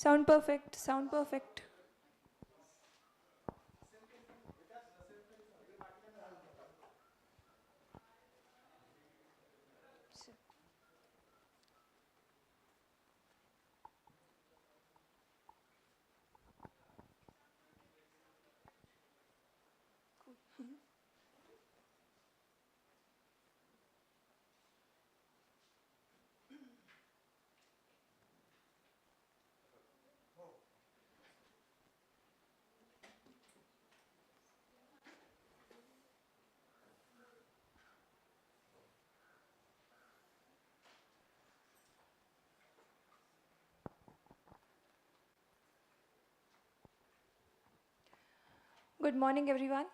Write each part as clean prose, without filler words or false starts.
Sound perfect, sound perfect. Good morning, everyone.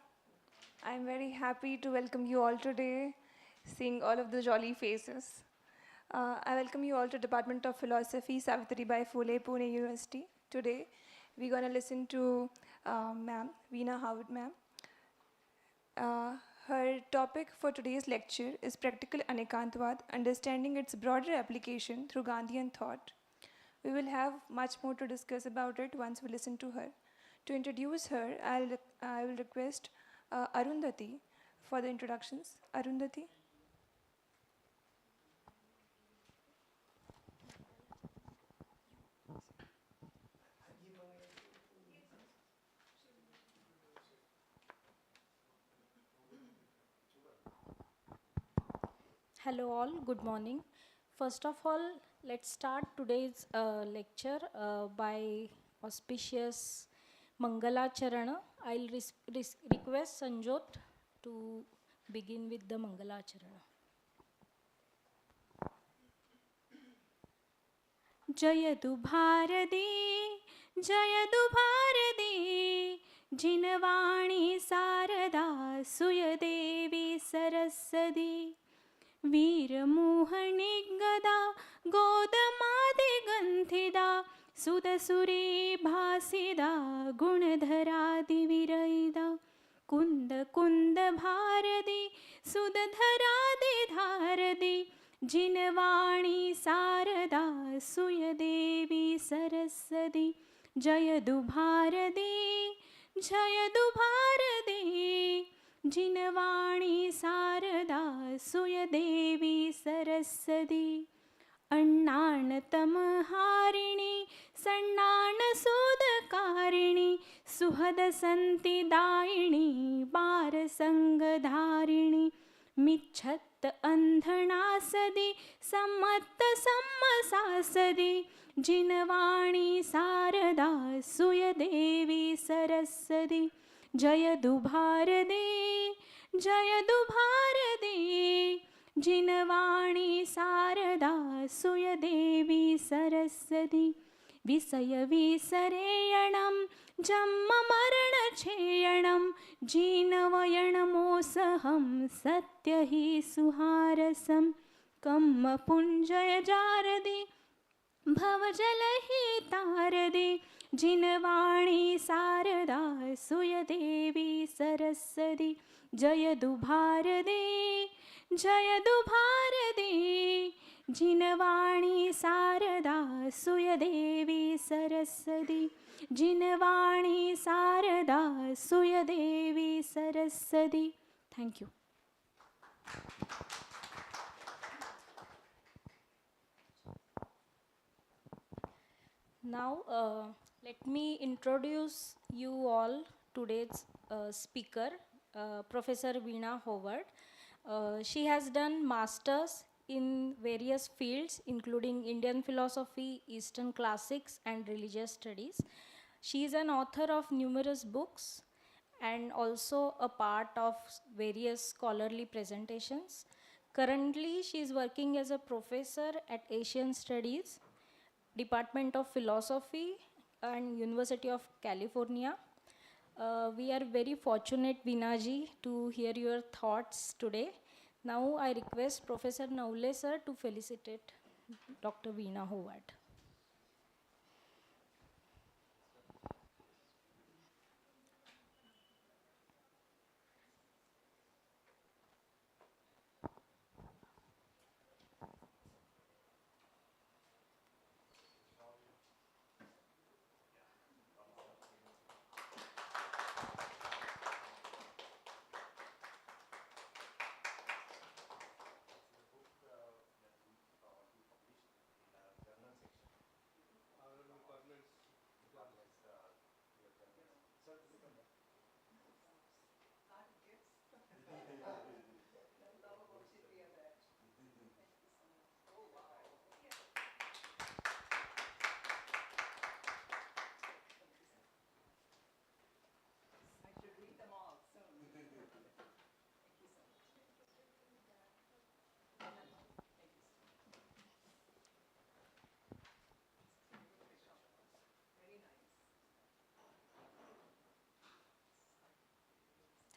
I'm very happy to welcome you all today, seeing all of the jolly faces. I welcome you all to Department of Philosophy, Savitribai Phule, Pune University. Today, we're going to listen to ma'am, Veena Howard ma'am. Her topic for today's lecture is Practical Anekantavada, understanding its broader application through Gandhian thought. We will have much more to discuss about it once we listen to her. To introduce her, I will request Arundhati for the introductions. Arundhati. Hello all, good morning. First of all, let's start today's lecture by auspicious Mangala Charana. I'll request Sanjot to begin with the Mangala Charana. जयतु भारती जयतु भारती जिनवाणी शारदा सुयदेवी सरस्वती वीरमोहनी गदा गोदमादिगन्थिदा सुदसुरी भासिदा गुणधरादिविरयिदा कुन्द कुन्द भारती सुदधरादिधारती जिनवाणी शारदा सुयदेवी सरस्वती जयतु भारती जिनवाणी शारदा सुयदेवी सरस्वती अण्णाणतमहारिणी सण्णाणसुदकारिणी सुहदसन्तिदायिनी पारसङ्गधारिणी मिच्छत्त अन्धणासदि सम्मत्त सम्मसासदि जिनवाणी शारदा सुयदेवी सरस्वती जयतु भारती जिनवाणी शारदा सुयदेवी सरस्वती विषयविसरेयणं जन्ममरणक्षेयणं जीनवयणमोसहं सत्य हि सुहारसं कम्मपुञ्जय जारदि भवजलहितारदि जिनवाणी शारदा सुयदेवी सरस्वती जयतु Bharati Jinvani Sharada Suyadevi Saraswati Jinvani Sharada Suyadevi Saraswati thank you Now, let me introduce you all today's speaker, Professor Veena Howard. She has done masters in various fields, including Indian philosophy, Eastern classics, and religious studies. She is an author of numerous books and also a part of various scholarly presentations. Currently, she is working as a professor at Asian Studies, Department of Philosophy, and University of California. We are very fortunate, Veenaji, to hear your thoughts today. Now I request Professor Naule sir to felicitate Dr. Veena Howard.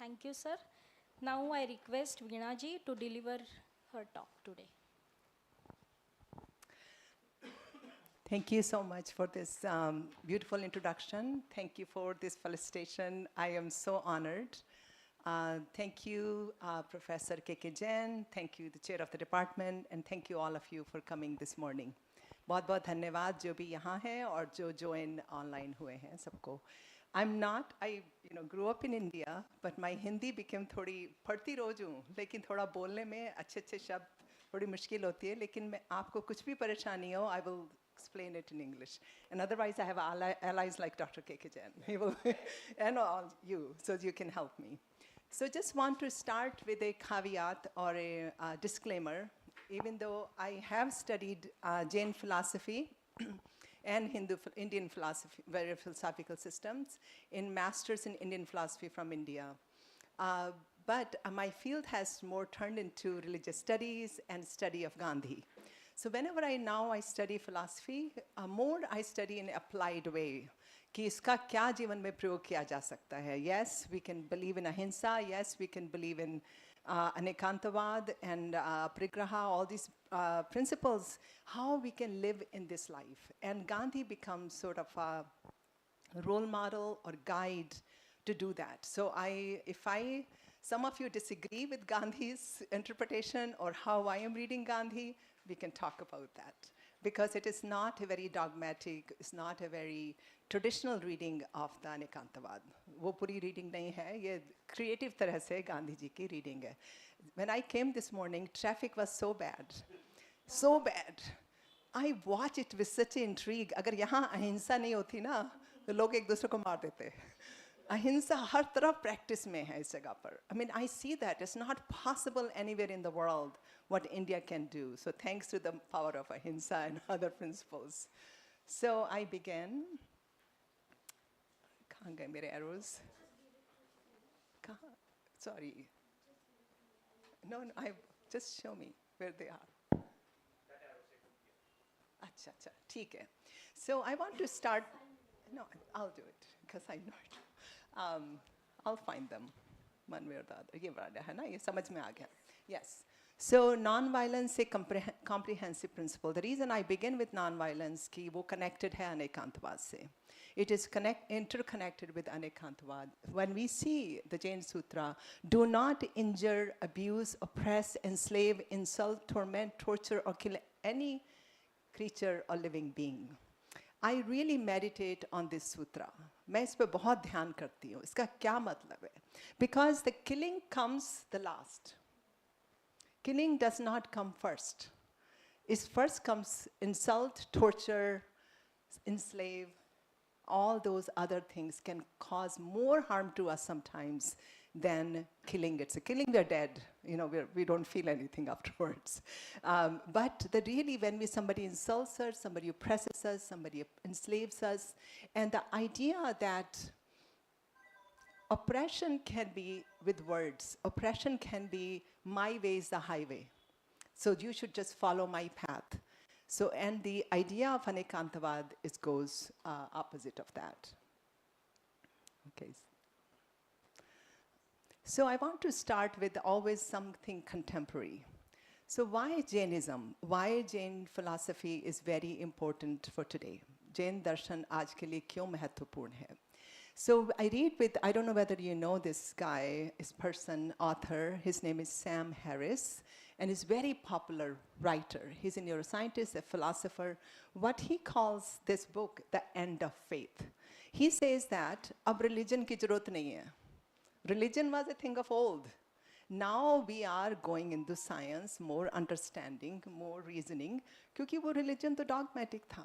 Thank you, sir. Now I request Veena ji to deliver her talk today. Thank you so much for this beautiful introduction. Thank you for this felicitation. I am so honored. Thank you, Professor K.K. Jain. Thank you, the chair of the department, and thank you all of you for coming this morning. बहुत बहुत धन्यवाद जो भी यहाँ हैं और जो join online हुए हैं सबको. I grew up in India, but my Hindi became थोड़ी पढ़ती रोज हूँ, लेकिन थोड़ा बोलने में अच्छे शब्द थोड़ी मुश्किल होती है, लेकिन मैं आपको कुछ भी परेशानी हो, I will explain it in English. And otherwise, I have allies like Dr. K.K. Jain. He will, and all you, so you can help me. So just want to start with a caveat or a disclaimer. Even though I have studied Jain philosophy and Indian philosophy, various philosophical systems, in masters in Indian philosophy from India. But my field has more turned into religious studies and study of Gandhi. So whenever I study philosophy, more I study in applied way. कि इसका क्या जीवन में प्रयोग किया जा सकता है. Yes, we can believe in ahimsa. Yes, we can believe in Anekantavada and Prigraha, all these principles, how we can live in this life. And Gandhi becomes sort of a role model or guide to do that. So some of you disagree with Gandhi's interpretation or how I am reading Gandhi, we can talk about that. Because it is not a very dogmatic, it's not a very traditional reading of the Anekantavada. वो पूरी reading नहीं है, ये creative तरह से गांधी जी की reading है. When I came this morning, traffic was so bad. So bad. I watch it with such intrigue. अगर यहाँ अहिंसा नहीं होती ना, तो लोग एक दूसरे को मार देते. अहिंसा हर तरफ practice में है इस जगह पर. I mean, I see that. It's not possible anywhere in the world what India can do. So thanks to the power of ahimsa and other principles. So I began. कहाँ गए मेरे arrows? Sorry. No, just show me where they are. अच्छा, ठीक है. So I want to start. No, I'll do it because I know it. I'll find them one way or the other. ये वाला है ना, ये समझ में आ गया. Yes. So non-violence is a comprehensive principle. The reason I begin with non-violence कि वो connected है Anekantavada से. It is interconnected with Anekantavada. When we see the Jain Sutra, do not injure, abuse, oppress, enslave, insult, torment, torture, or kill any creature or living being. I really meditate on this sutra. मैं इस पे बहुत ध्यान करती हूँ. इसका क्या मतलब है? Because the killing comes the last. Killing does not come first. It first comes insult, torture, enslave. All those other things can cause more harm to us sometimes than killing it. So killing, we're dead. We don't feel anything afterwards. But really, when somebody insults us, somebody oppresses us, somebody enslaves us, and the idea that oppression can be with words. Oppression can be, my way is the highway. So you should just follow my path. So, and the idea of Anekantavada goes opposite of that. Okay. So I want to start with always something contemporary. So why Jainism? Why Jain philosophy is very important for today? Jain darshan aaj ke liye kyun mahatvapurn hai? So I read I don't know whether you know this guy, this person, author. His name is Sam Harris, and he's a very popular writer. He's a neuroscientist, a philosopher. What he calls this book, The End of Faith. He says that ab religion ki zarurat nahi hai. Religion was a thing of old. Now we are going into science, more understanding, more reasoning, क्योंकि वो religion तो dogmatic था.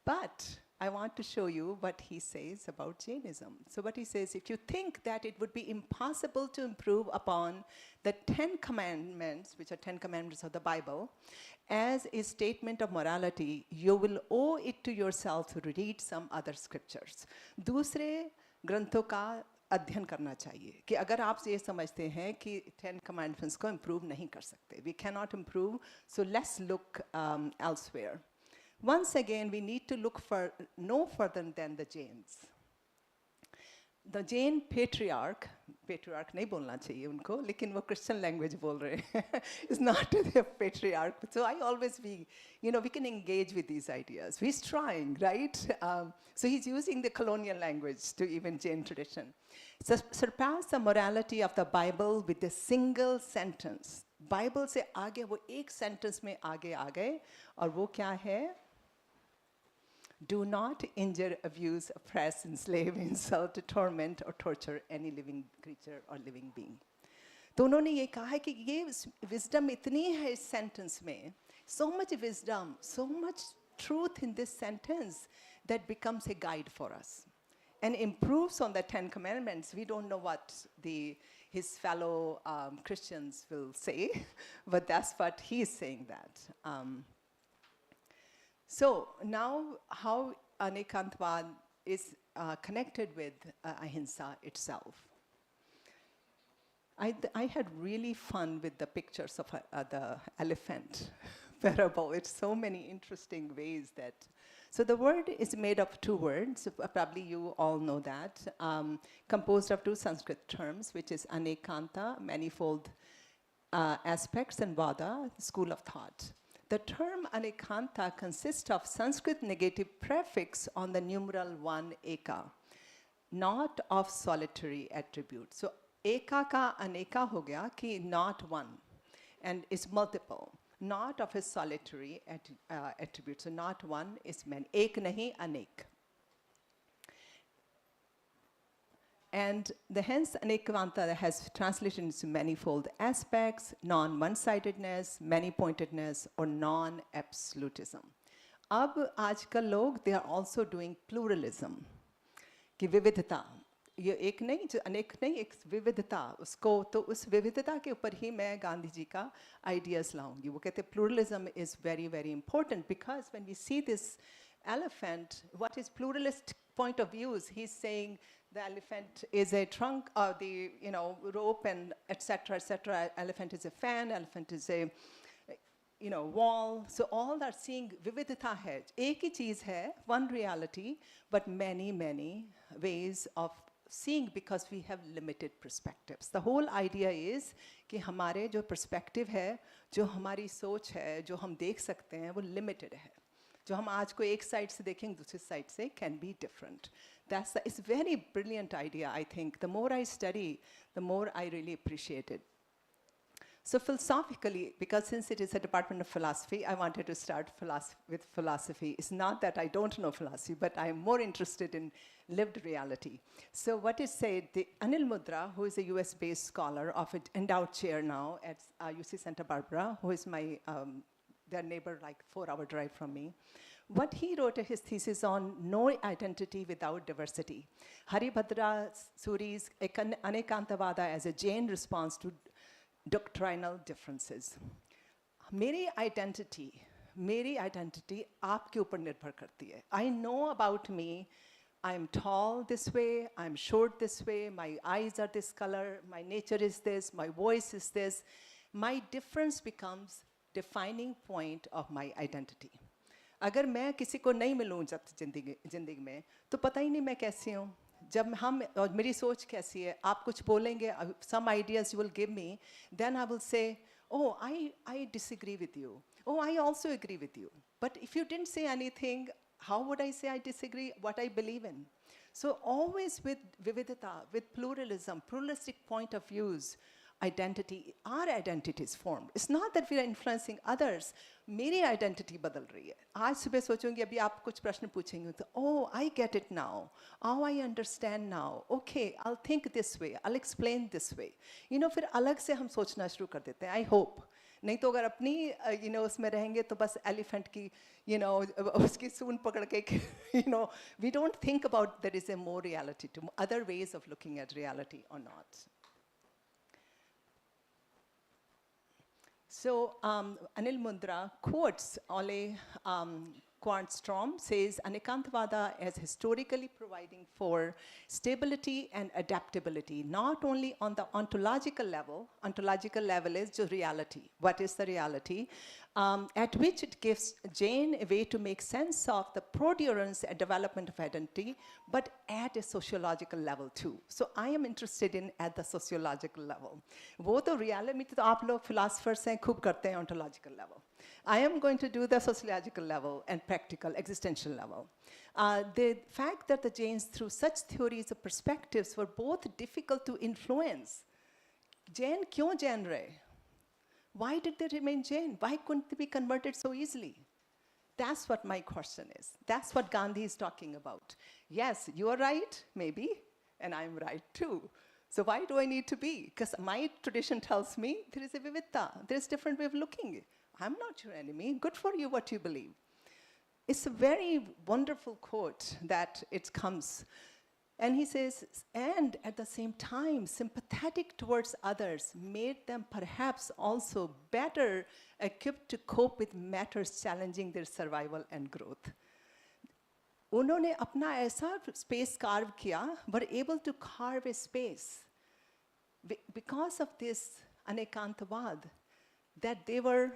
But I want to show you what he says about Jainism. So what he says, if you think that it would be impossible to improve upon the 10 commandments, which are 10 commandments of the Bible, as a statement of morality, you will owe it to yourself to read some other scriptures. दूसरे ग्रंथों का अध्ययन करना चाहिए कि अगर आप ये समझते हैं कि 10 commandments को improve नहीं कर सकते. We cannot improve, so let's look elsewhere. Once again, we need to look no further than the Jains. The Jain patriarch, patriarch नहीं बोलना चाहिए उनको, लेकिन वो Christian language बोल रहे हैं. It's not a patriarch. So I always we can engage with these ideas. He's trying, right? So he's using the colonial language to even Jain tradition. Surpass the morality of the Bible with a single sentence. Bible से आगे वो एक sentence में आगे आ गए, और वो क्या है? Do not injure, abuse, oppress, enslave, insult, torment, or torture any living creature or living being. तो उन्होंने ये कहा है कि ये wisdom इतनी है इस sentence में, so much wisdom, so much truth in this sentence that becomes a guide for us and improves on the 10 Commandments. We don't know what his fellow Christians will say, but that's what he's saying that. So now how Anekantavada is connected with ahimsa itself. I had really fun with the pictures of the elephant parable. It's so many interesting ways that. So the word is made of two words, probably you all know that, composed of two Sanskrit terms, which is Anekanta, manifold aspects, and Vada, school of thought. The term Anekanta consists of Sanskrit negative prefix on the numeral 1 eka, not of solitary attribute. So eka ka aneka ho gaya ki not one, and is multiple, not of a solitary attribute. So not one is many. Ek nahi, anek. And hence Anekantavada has translation into manifold aspects, non-one-sidedness, many-pointedness, or non-absolutism. अब आजकल लोग, they are also doing pluralism, कि विविधता, ये एक नहीं, जो अनेक नहीं, एक विविधता, उसको तो उस विविधता के ऊपर ही मैं गांधी जी का ideas लाऊंगी. वो कहते pluralism is very, very important, because when we see this elephant, what is pluralist point of views? He's saying the elephant is a trunk, or the rope, and etc. etc. Elephant is a fan. Elephant is a wall. So all are seeing vividhata hai. Ek hi cheez hai, one reality, but many ways of seeing, because we have limited perspectives. The whole idea is कि हमारे जो perspective है, जो हमारी सोच है, जो हम देख सकते हैं, वो limited है. जो हम आज को एक साइड से देखेंगे, दूसरी साइड से can be different. It's a very brilliant idea, I think. The more I study, the more I really appreciate it. So philosophically, because since it is a department of philosophy, I wanted to start with philosophy. It's not that I don't know philosophy, but I'm more interested in lived reality. So what is said, Anil Mudra, who is a US-based scholar of an endowed chair now at UC Santa Barbara, who is my their neighbor, like 4-hour drive from me, what he wrote his thesis on no identity without diversity. Haribhadra Suri's Anekantavada as a Jain response to doctrinal differences. मेरी identity आपके ऊपर निर्भर करती है. I know about me. I'm tall this way, I'm short this way, my eyes are this color, my nature is this, my voice is this. My difference becomes defining point of my identity. अगर मैं किसी को नहीं मिलूँ जब जिंदगी में, तो पता ही नहीं मैं कैसी हूँ. जब हम और मेरी सोच कैसी है, आप कुछ बोलेंगे, some ideas you will give me, then I will say, oh, I disagree with you. Oh, I also agree with you. But if you didn't say anything, how would I say I disagree what I believe in? So always with vividhata, with pluralism, pluralistic point of views, our identity is formed. It's not that we are influencing others. मेरी identity बदल रही है. आज सुबह सोचूंगी, अभी आप कुछ प्रश्न पूछेंगे तो, oh, I get it now. Oh, I understand now. Okay, I'll think this way. I'll explain this way. फिर अलग से हम सोचना शुरू कर देते हैं. I hope. नहीं तो अगर अपनी उसमें रहेंगे तो बस elephant की उसकी सूंड पकड़ के we don't think about there is a more reality to other ways of looking at reality or not. So Anil Mundra quotes Quartstrom says Anekantavada as historically providing for stability and adaptability, not only on the ontological level is the reality. What is the reality? At which it gives Jane a way to make sense of the produrance and development of identity, but at a sociological level too. So I am interested in at the sociological level. वो तो reality में तो आप लोग philosophers हैं खूब करते हैं ontological level. I am going to do the sociological level and practical existential level. The fact that the Jains through such theories of perspectives were both difficult to influence. Jain क्यों Jain रहे? Why did they remain Jain? Why couldn't they be converted so easily? That's what my question is. That's what Gandhi is talking about. Yes, you are right, maybe, and I'm right too. So why do I need to be? Because my tradition tells me there is a vividta, there is a different way of looking. I'm not your enemy. Good for you what you believe. It's a very wonderful quote that it comes. And he says, and at the same time, sympathetic towards others made them perhaps also better equipped to cope with matters challenging their survival and growth. उन्होंने अपना ऐसा space carve किया, were able to carve a space because of this Anekantavad, that they were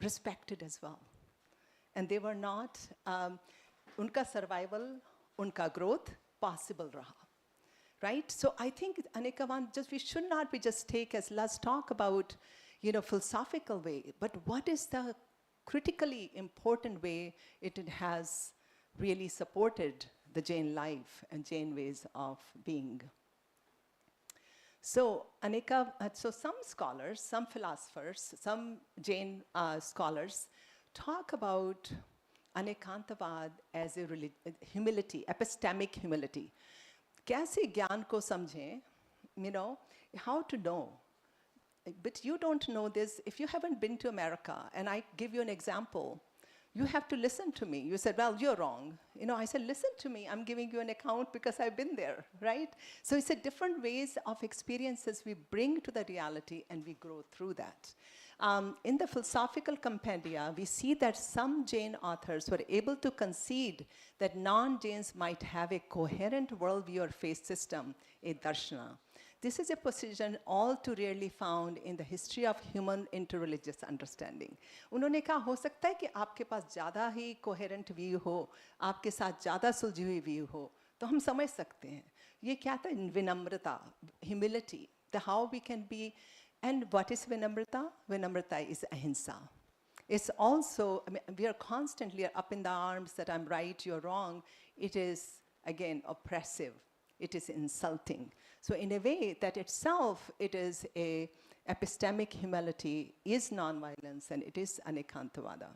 respected as well. And they were not, unka survival, unka growth, possible raha, right? So I think Anekavan, we should not be just take as, let's talk about, philosophical way, but what is the critically important way it has really supported the Jain life and Jain ways of being. So so some scholars, some philosophers, some Jain scholars talk about Anekantavad as a humility, epistemic humility. कैसे ज्ञान को समझें, how to know. But you don't know this if you haven't been to America, and I give you an example. You have to listen to me. You said, well, you're wrong. I said, listen to me. I'm giving you an account because I've been there, right? So it's a different ways of experiences we bring to the reality and we grow through that. In the philosophical compendia, we see that some Jain authors were able to concede that non-Jains might have a coherent worldview or faith system, a darshana. This is a position all too rarely found in the history of human interreligious understanding. उन्होंने कहा हो सकता है कि आपके पास ज़्यादा ही coherent view हो, आपके साथ ज़्यादा सुलझी हुई view हो, तो हम समझ सकते हैं. ये क्या था? विनम्रता, humility, the how we can be. And what is Vinamrita? Vinamrita is ahimsa. It's also, we are constantly up in the arms that I'm right, you're wrong. It is, again, oppressive. It is insulting. So in a way, that itself, it is a epistemic humility, is nonviolence, and it is Anekantavada.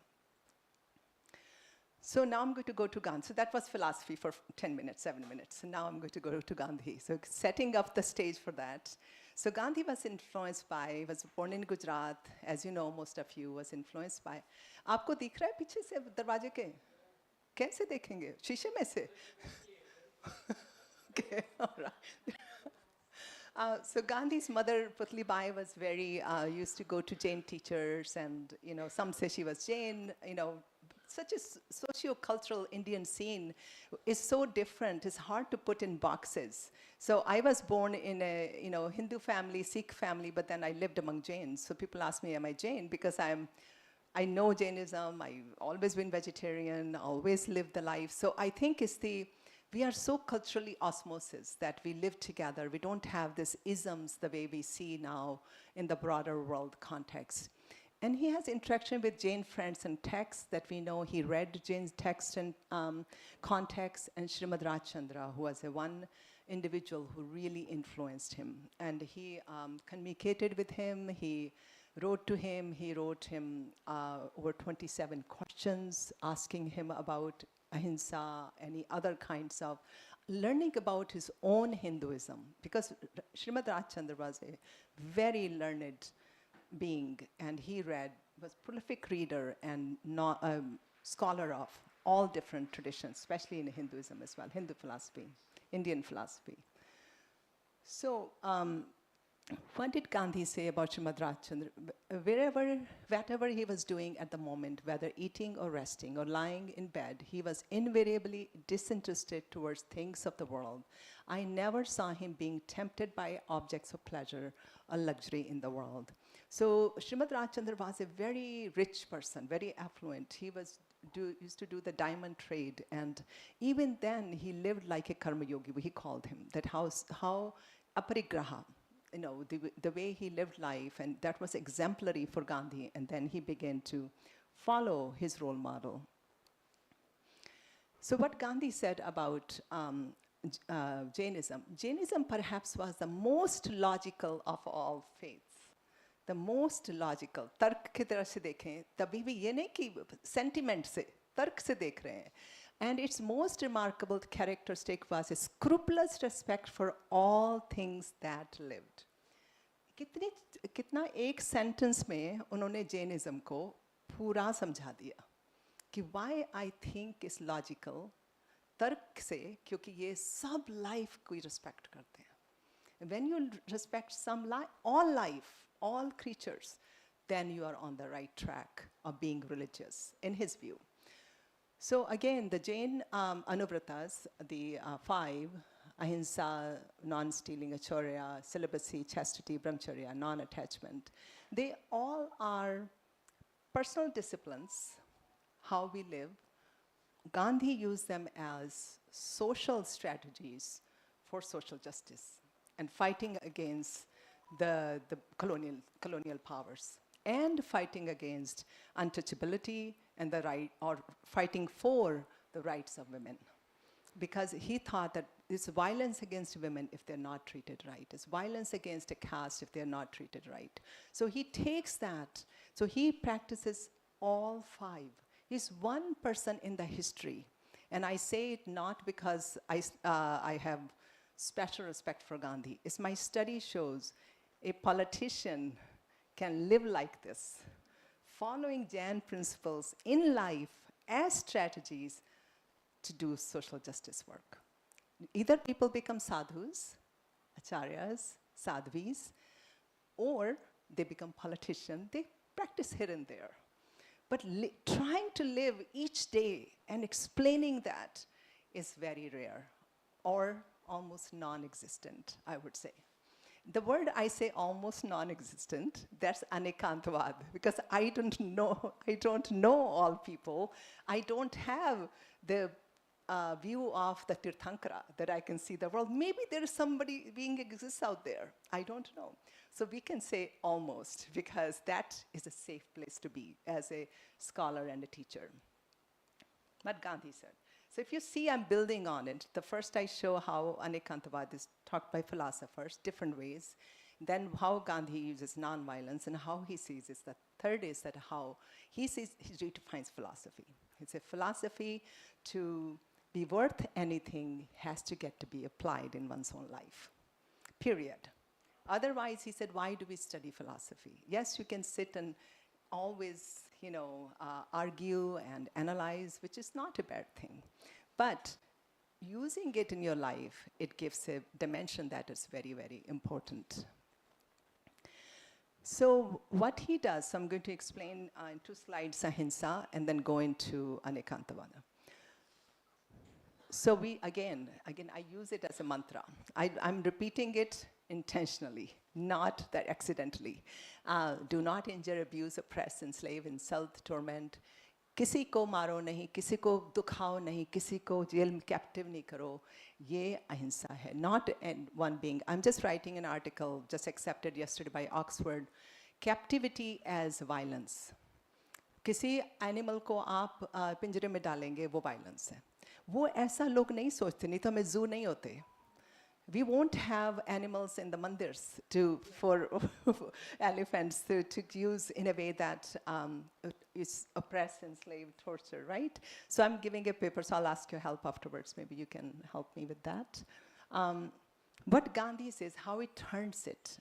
So now I'm going to go to Gandhi. So that was philosophy for 10 minutes, 7 minutes. And now I'm going to go to Gandhi. So setting up the stage for that. So Gandhi was influenced by, was born in Gujarat, as you know, most of you, was influenced by. आपको दिख रहा है पीछे से दरवाजे के? कैसे देखेंगे? शीशे में से? Okay, all right. So Gandhi's mother, Putli Bai, was very, used to go to Jain teachers, and some say she was Jain, such a socio-cultural Indian scene is so different, it's hard to put in boxes. So I was born in a Hindu family, Sikh family, but then I lived among Jains. So people ask me, am I Jain? Because I know Jainism, I've always been vegetarian, always lived the life. So I think we are so culturally osmosis that we live together. We don't have these isms the way we see now in the broader world context. And he has interaction with Jain friends and texts that we know. He read Jain's text and context, and Srimad Rajchandra, who was one individual who really influenced him. And he communicated with him, he wrote to him, he wrote him over 27 questions, asking him about ahimsa, any other kinds of learning about his own Hinduism. Because Srimad Rajchandra was a very learned being, and he was prolific reader and scholar of all different traditions, especially in Hinduism as well, Hindu philosophy, Indian philosophy. So what did Gandhi say about Srimad Rajchandra? Whatever he was doing at the moment, whether eating or resting or lying in bed, he was invariably disinterested towards things of the world. I never saw him being tempted by objects of pleasure or luxury in the world. So Srimad Rajchandra was a very rich person, very affluent. He used to do the diamond trade, and even then he lived like a karma yogi, he called him, that how aparigraha, the way he lived life, and that was exemplary for Gandhi, and then he began to follow his role model. So what Gandhi said about Jainism, Jainism perhaps was the most logical of all faiths. The most logical, तर्क की तरह से देखें, तभी भी ये नहीं कि sentiment से, तर्क से देख रहे हैं. And its most remarkable characteristic was a scrupulous respect for all things that lived. कितना एक sentence में उन्होंने Jainism को पूरा समझा दिया कि why I think is logical, तर्क से, क्योंकि ये सब life को respect करते हैं. When you respect some all creatures, then you are on the right track of being religious, in his view. So again, the Jain Anuvratas, the 5, ahimsa, non-stealing, acharya, celibacy, chastity, brahmacharya, non-attachment, they all are personal disciplines, how we live. Gandhi used them as social strategies for social justice and fighting against the colonial powers, and fighting against untouchability and the right, or fighting for the rights of women. Because he thought that it's violence against women if they're not treated right. It's violence against a caste if they're not treated right. So he takes that, so he practices all 5. He's one person in the history. And I say it not because I have special respect for Gandhi. It's my study shows a politician can live like this, following Jain principles in life as strategies to do social justice work. Either people become sadhus, acharyas, sadhvis, or they become politicians. They practice here and there. But trying to live each day and explaining that is very rare, or almost non-existent, I would say. The word I say almost non-existent, that's Anekantavada, because I don't know all people. I don't have the view of the Tirthankara that I can see the world. Maybe there is somebody being exists out there. I don't know. So we can say almost, because that is a safe place to be as a scholar and a teacher. What Gandhi said. So if you see, I'm building on it. The first I show how Anekantavada is taught by philosophers, different ways. Then how Gandhi uses nonviolence and how he sees it. The third is that how he redefines philosophy. It's a philosophy to be worth anything has to get to be applied in one's own life, period. Otherwise, he said, why do we study philosophy? Yes, you can sit and always, argue and analyze, which is not a bad thing. But using it in your life, it gives a dimension that is very, very important. So what he does, so I'm going to explain in 2 slides ahimsa and then go into Anekantavada. So again, I use it as a mantra. I'm repeating it intentionally, not that accidentally. Do not injure, abuse, oppress, enslave, insult, torment. किसी को मारो नहीं, किसी को दुखाओ नहीं, किसी को jail में कैप्टिव नहीं करो. ये अहिंसा है. Not one being. I'm just writing an article just accepted yesterday by Oxford. Captivity as violence. किसी एनिमल को आप पिंजरे में डालेंगे, वो वायलेंस है. वो ऐसा लोग नहीं सोचते, नहीं तो हमें जू नहीं होते. We won't have animals in the mandirs for elephants to use in a way that is oppress, enslave, torture, right? So I'm giving a paper, so I'll ask your help afterwards. Maybe you can help me with that. What Gandhi says, how he turns it.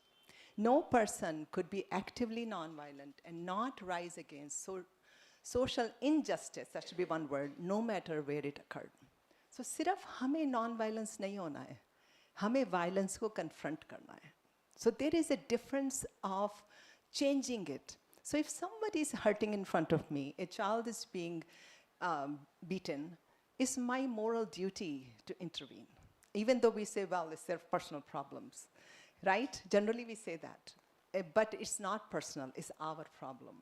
No person could be actively nonviolent and not rise against social injustice, that should be one word, no matter where it occurred. So सिर्फ हमें non-violence नहीं होना है. हमें violence को confront करना है. So there is a difference of changing it. So if somebody is hurting in front of me, a child is being beaten, it's my moral duty to intervene. Even though we say, well, it's their personal problems, right? Generally we say that. But it's not personal, it's our problem.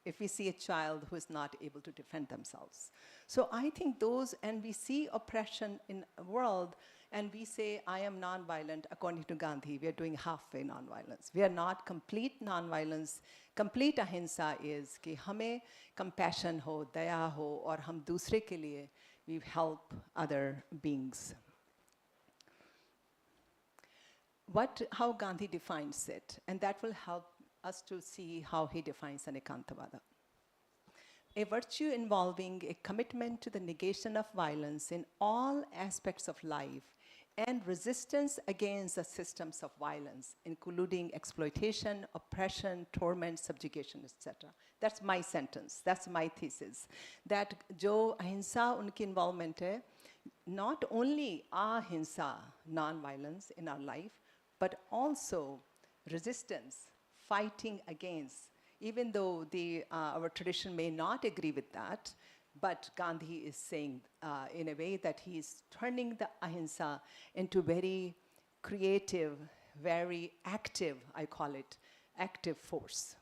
If we see a child who is not able to defend themselves. So I think those, and we see oppression in the world, and we say, I am nonviolent, according to Gandhi, we are doing halfway nonviolence. We are not complete nonviolence. Complete ahimsa is कि हमें compassion हो, दया हो, और हम दूसरे के लिए we help other beings. How Gandhi defines it, and that will help us to see how he defines Anekantavada. A virtue involving a commitment to the negation of violence in all aspects of life and resistance against the systems of violence, including exploitation, oppression, torment, subjugation, etc. That's my sentence, that's my thesis. That jo ahimsa unki involvement hai, not only ahimsa, non-violence in our life, but also resistance, fighting against, even though our tradition may not agree with that, but Gandhi is saying in a way that he is turning the ahimsa into very creative, very active, I call it, active force.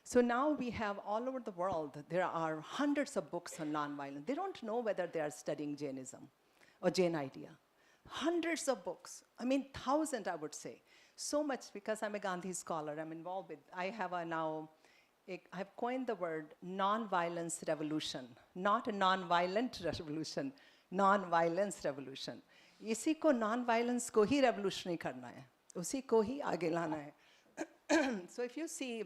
So now we have all over the world, there are hundreds of books on nonviolence. They don't know whether they are studying Jainism or Jain idea. Hundreds of books, I mean thousands I would say. So much because I'm a Gandhi scholar, I'm involved with, I have I've coined the word non-violence revolution, not a non-violent revolution, non-violence revolution. इसी को non-violence को ही revolutionary करना है, उसी को ही आगे लाना है. So if you see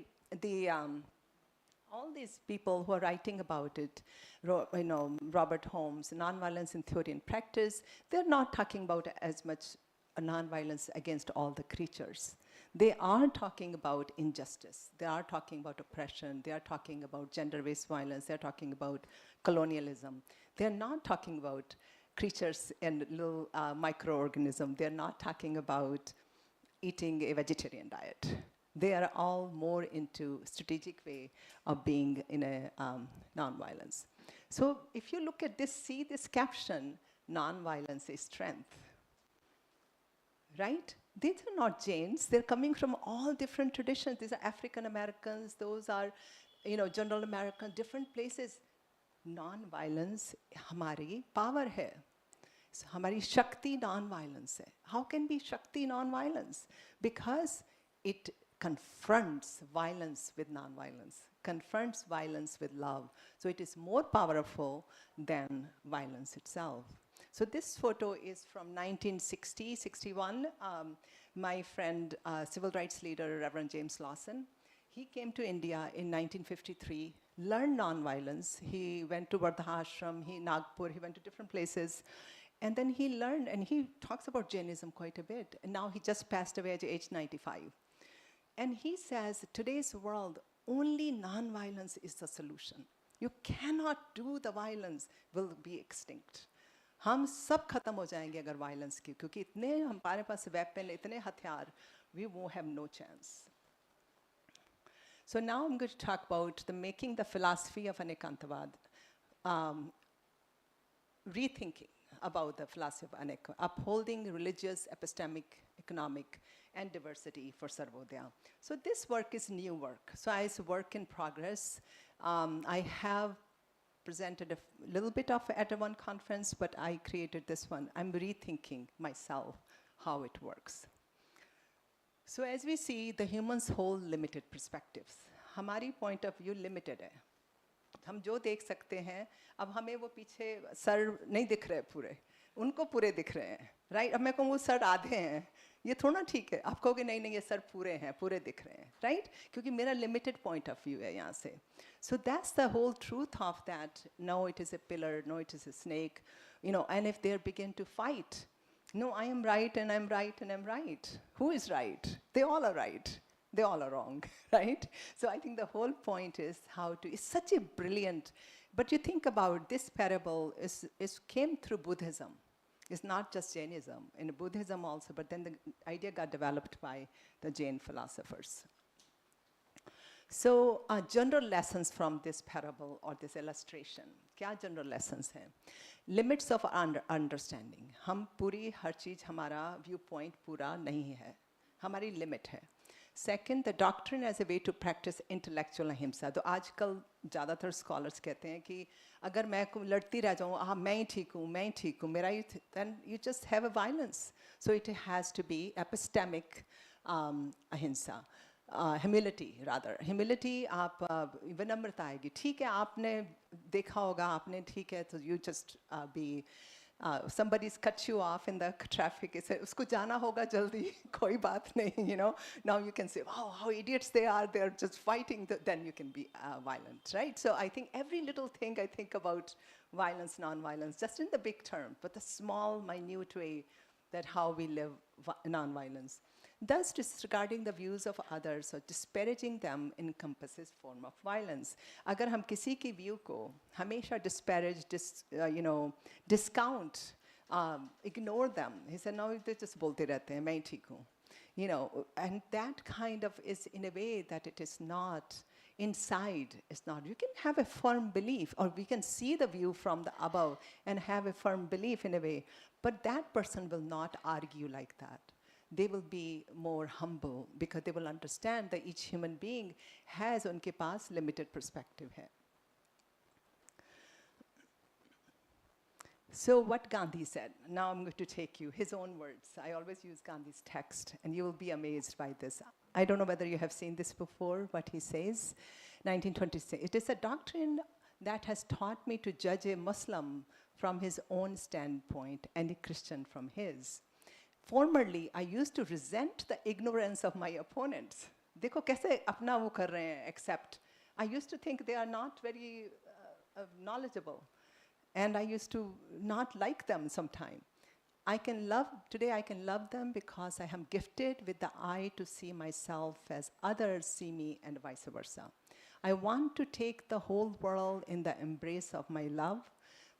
all these people who are writing about it, Robert Holmes, nonviolence in theory and practice, they're not talking about as much nonviolence against all the creatures. They are talking about injustice. They are talking about oppression. They are talking about gender-based violence. They're talking about colonialism. They're not talking about creatures and little microorganisms. They're not talking about eating a vegetarian diet. They are all more into strategic way of being in a non-violence. So if you look at this, see this caption, non-violence is strength, right? These are not Jains, they're coming from all different traditions. These are African Americans, those are, general American, different places. Non-violence, hamari power hai. So, hamari Shakti non-violence hai. How can be Shakti non-violence? Because it confronts violence with non-violence, confronts violence with love. So it is more powerful than violence itself. So this photo is from 1960-61. My friend, civil rights leader, Reverend James Lawson, he came to India in 1953, learned non-violence. He went to Vardha Ashram, Nagpur, he went to different places. And then he learned, and he talks about Jainism quite a bit. And now he just passed away at age 95. And he says, today's world, only non-violence is the solution. You cannot do the violence, will be extinct. हम सब खत्म हो जाएंगे अगर violence की, क्योंकि इतने हमारे पास weapon, इतने हथियार, we won't have no chance. So now I'm going to talk about making the philosophy of Anekantavada, rethinking about the philosophy of Anekantavada, upholding religious, epistemic, economic, and diversity for Sarvodaya. So this work is new work. So it's a work in progress. I have presented a little bit of at one conference, but I created this one. I'm rethinking myself how it works. So as we see, the humans hold limited perspectives. हमारी point of view limited है. हम जो देख सकते हैं, अब हमें वो पीछे सर नहीं दिख रहे पूरे, उनको पूरे दिख रहे हैं, right? अब मैं कहूँ वो सर आधे हैं, ये थोड़ा ठीक है. आप कहोगे नहीं नहीं ये सर पूरे हैं, पूरे दिख रहे हैं, right? क्योंकि मेरा limited point of view है यहाँ से. So that's the whole truth of that. No, it is a pillar. No, it is a snake. And if they begin to fight, no, I am right and I'm right and I'm right. Who is right? They all are right. They all are wrong, right? So I think the whole point is it's such a brilliant, but you think about this parable came through Buddhism. It's not just Jainism, in Buddhism also, but then the idea got developed by the Jain philosophers. So general lessons from this parable or this illustration. क्या general lessons हैं? Limits of understanding. हम पूरी हर चीज़ हमारा viewpoint पूरा नहीं है. हमारी limit है. Second, the doctrine as a way to practice intellectual ahimsa. तो आजकल ज़्यादातर scholars कहते हैं कि अगर मैं लड़ती रह जाऊँ, हाँ मैं ही ठीक हूँ, मेरा ही then you just have a violence. So it has to be epistemic ahimsa. Humility rather. Humility, आप विनम्रता आएगी. ठीक है, आपने देखा होगा, आपने ठीक है, तो you just be. Somebody's cut you off in the traffic. उसको जाना होगा जल्दी, कोई बात नहीं, you know. Now you can say, wow, how idiots they are. They're just fighting. Then you can be violent, right? So I think every little thing I think about violence, non-violence, just in the big term, but the small, minute way that how we live non-violence. Thus, disregarding the views of others or disparaging them encompasses form of violence. अगर हम किसी की view को हमेशा disparage, discount, ignore them. He said, no, they just बोलते रहते हैं, मैं ही ठीक हूँ. You know, and that kind of is in a way that it is not inside. It's not. You can have a firm belief, or we can see the view from the above and have a firm belief in a way, but that person will not argue like that. They will be more humble because they will understand that each human being has उनके पास limited perspective है. So what Gandhi said, now I'm going to take you, his own words. I always use Gandhi's text, and you will be amazed by this. I don't know whether you have seen this before, what he says. 1926, it is a doctrine that has taught me to judge a Muslim from his own standpoint and a Christian from his. Formerly, I used to resent the ignorance of my opponents. देखो कैसे अपना वो कर रहे हैं, accept. I used to think they are not very knowledgeable. And I used to not like them sometime. Today I can love them because I am gifted with the eye to see myself as others see me and vice versa. I want to take the whole world in the embrace of my love.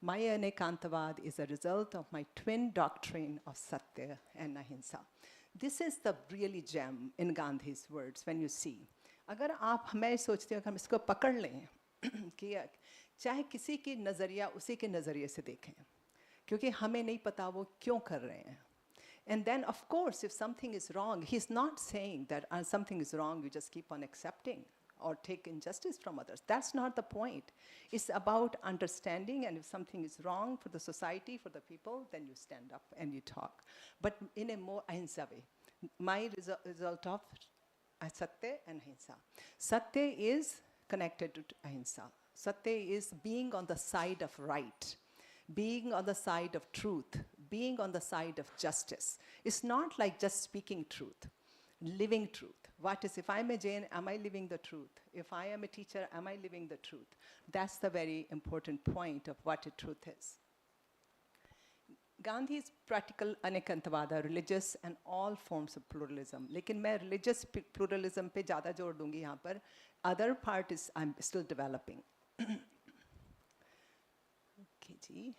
My Anekantavada is a result of my twin doctrine of Satya and Ahimsa. This is the really gem in Gandhi's words when you see. अगर आप मैं सोचती हूँ कि हम इसको पकड़ लें कि चाहे किसी की नज़रिया उसी के नज़रिए से देखें क्योंकि हमें नहीं पता वो क्यों कर रहे हैं. And then of course if something is wrong, he's not saying that something is wrong, you just keep on accepting or take injustice from others. That's not the point. It's about understanding, and if something is wrong for the society, for the people, then you stand up and you talk. But in a more ahimsa way. My result of Satya and Ahimsa. Satya is connected to Ahimsa. Satya is being on the side of right, being on the side of truth, being on the side of justice. It's not like just speaking truth, living truth. What is, if I'm a Jain, am I living the truth? If I am a teacher, am I living the truth? That's the very important point of what a truth is. Gandhi's practical Anekantavada, religious and all forms of pluralism. लेकिन मैं religious pluralism पे ज़्यादा जोर दूँगी यहाँ पर. Other part is I'm still developing. Okay, ji.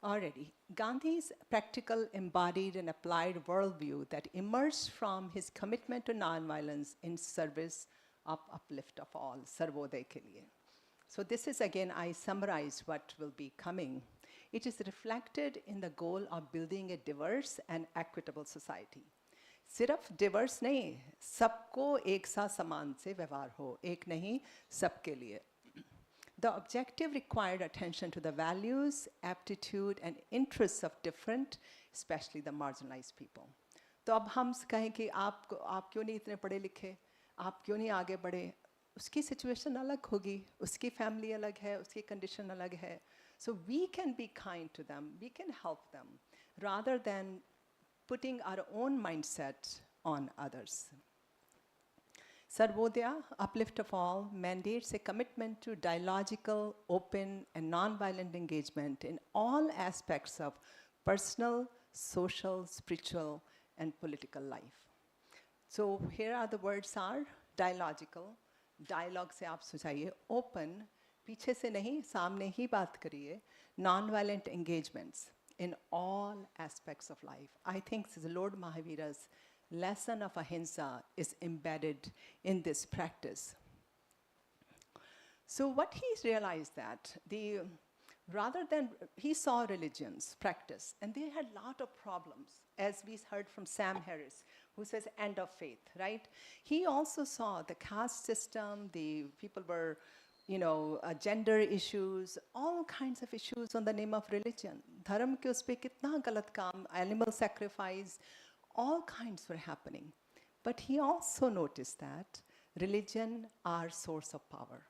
Already, Gandhi's practical, embodied and applied worldview that emerged from his commitment to nonviolence in service of uplift of all, sarvodaya ke liye. So this is again, I summarize what will be coming. It is reflected in the goal of building a diverse and equitable society. सिर्फ diverse नहीं, सबको एक सा समान से व्यवहार हो, एक नहीं, सबके लिए. The objective required attention to the values, aptitude, and interests of different, especially the marginalized people. तो अब हम कहें कि आप क्यों नहीं इतने पढ़े लिखे, आप क्यों नहीं आगे बढ़े, उसकी situation अलग होगी, उसकी family अलग है, उसकी condition अलग है. So we can be kind to them, we can help them, rather than putting our own mindset on others. Sarvodaya, uplift of all, mandates a commitment to dialogical, open, and nonviolent engagement in all aspects of personal, social, spiritual, and political life. So here are the words are dialogical, dialogue से आप सुझाइए, open, पीछे से नहीं, सामने ही बात करिए, nonviolent engagements. in all aspects of life. I think the Lord Mahavira's lesson of ahimsa is embedded in this practice. So what he realized that rather than, he saw religions practice, and they had a lot of problems, as we heard from Sam Harris, who says end of faith, right? He also saw the caste system, the people were, gender issues, all kinds of issues on the name of religion. Dharm ke uspe kitna galat kaam, animal sacrifice, all kinds were happening. But he also noticed that religion are source of power.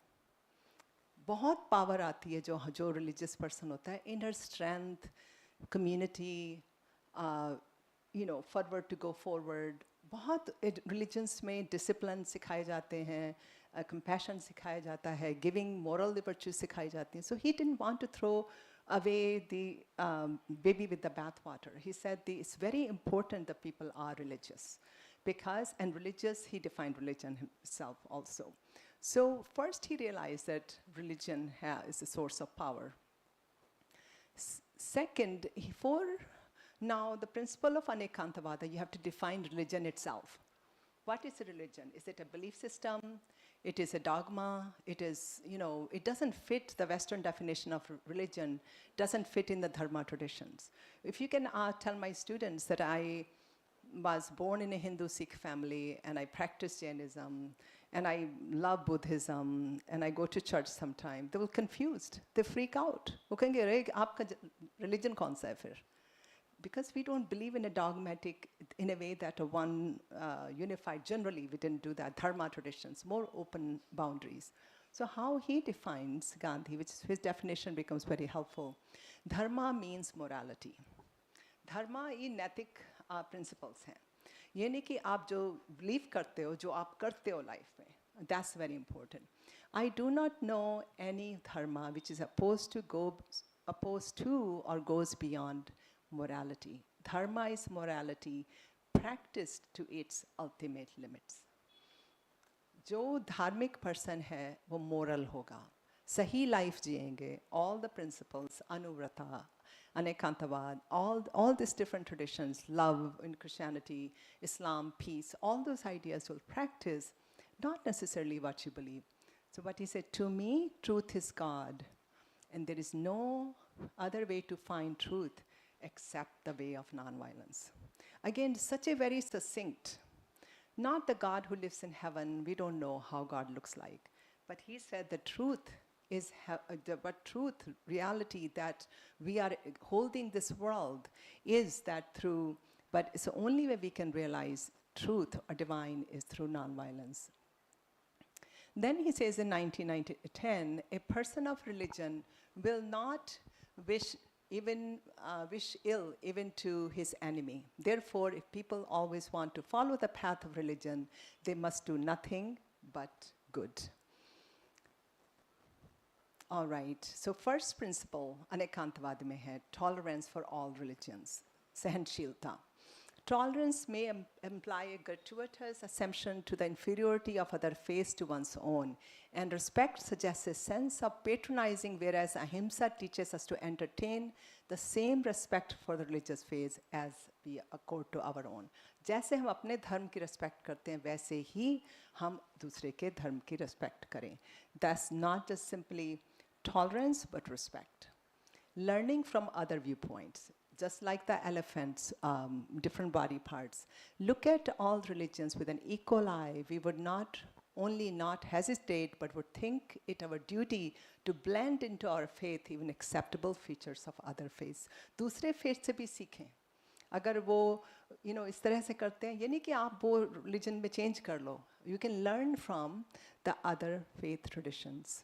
बहुत power आती है जो religious person होता है, inner strength, community, forward to go forward. बहुत religions में discipline सिखाए जाते हैं, कंपैशन सिखाया जाता है, गिविंग मोरल वर्च्यूज सिखाई जाती हैं. So he didn't want to throw away the baby with the bathwater. He said it's very important that people are religious, because, and religious, he defined religion himself also. So first he realized that religion is a source of power. Second, now the principle of Anekantavada, you have to define religion itself. What is a religion? Is it a belief system? It is a dogma. It is, it doesn't fit the Western definition of religion, doesn't fit in the Dharma traditions. If you can tell my students that I was born in a Hindu Sikh family and I practice Jainism and I love Buddhism and I go to church sometime, they will be confused. They freak out. वो कहेंगे अरे आपका religion कौन सा है फिर? Because we don't believe in a dogmatic, in a way that a one unified, generally we didn't do that, dharma traditions, more open boundaries. So how he defines Gandhi, which his definition becomes very helpful. Dharma means morality. Dharma ये नैतिक principles हैं. ये नहीं कि आप जो believe करते हो, जो आप करते हो life में. That's very important. I do not know any dharma which is opposed to or goes beyond morality. Dharma is morality practiced to its ultimate limits. जो धार्मिक person है वो moral होगा, सही life जिएंगे. All the principles, anuvrata, Anekantavada, all these different traditions, love in Christianity, Islam, peace, all those ideas will practice, not necessarily what you believe. So what he said, to me, truth is God, and there is no other way to find truth except the way of nonviolence. Again, such a very succinct, not the God who lives in heaven, we don't know how God looks like, but he said the truth is, reality that we are holding this world is that through, but it's the only way we can realize truth or divine is through nonviolence. Then he says in 1910, a person of religion will not wish ill even to his enemy. Therefore, if people always want to follow the path of religion, they must do nothing but good. All right, so first principle, Anekantavada mein hai, tolerance for all religions, sahanshilta. Tolerance may imply a gratuitous assumption to the inferiority of other faiths to one's own, and respect suggests a sense of patronizing, whereas ahimsa teaches us to entertain the same respect for the religious faith as we accord to our own. जैसे हम अपने धर्म की respect करते हैं, वैसे ही हम दूसरे के धर्म की respect करें. That's not just simply tolerance, but respect. Learning from other viewpoints. Just like the elephant's different body parts. Look at all religions with an equal eye. We would not only not hesitate, but would think it our duty to blend into our faith even acceptable features of other faiths. दूसरे faith से भी सीखें. अगर वो इस तरह से करते हैं, ये नहीं कि आप वो religion में change कर लो. You can learn from the other faith traditions.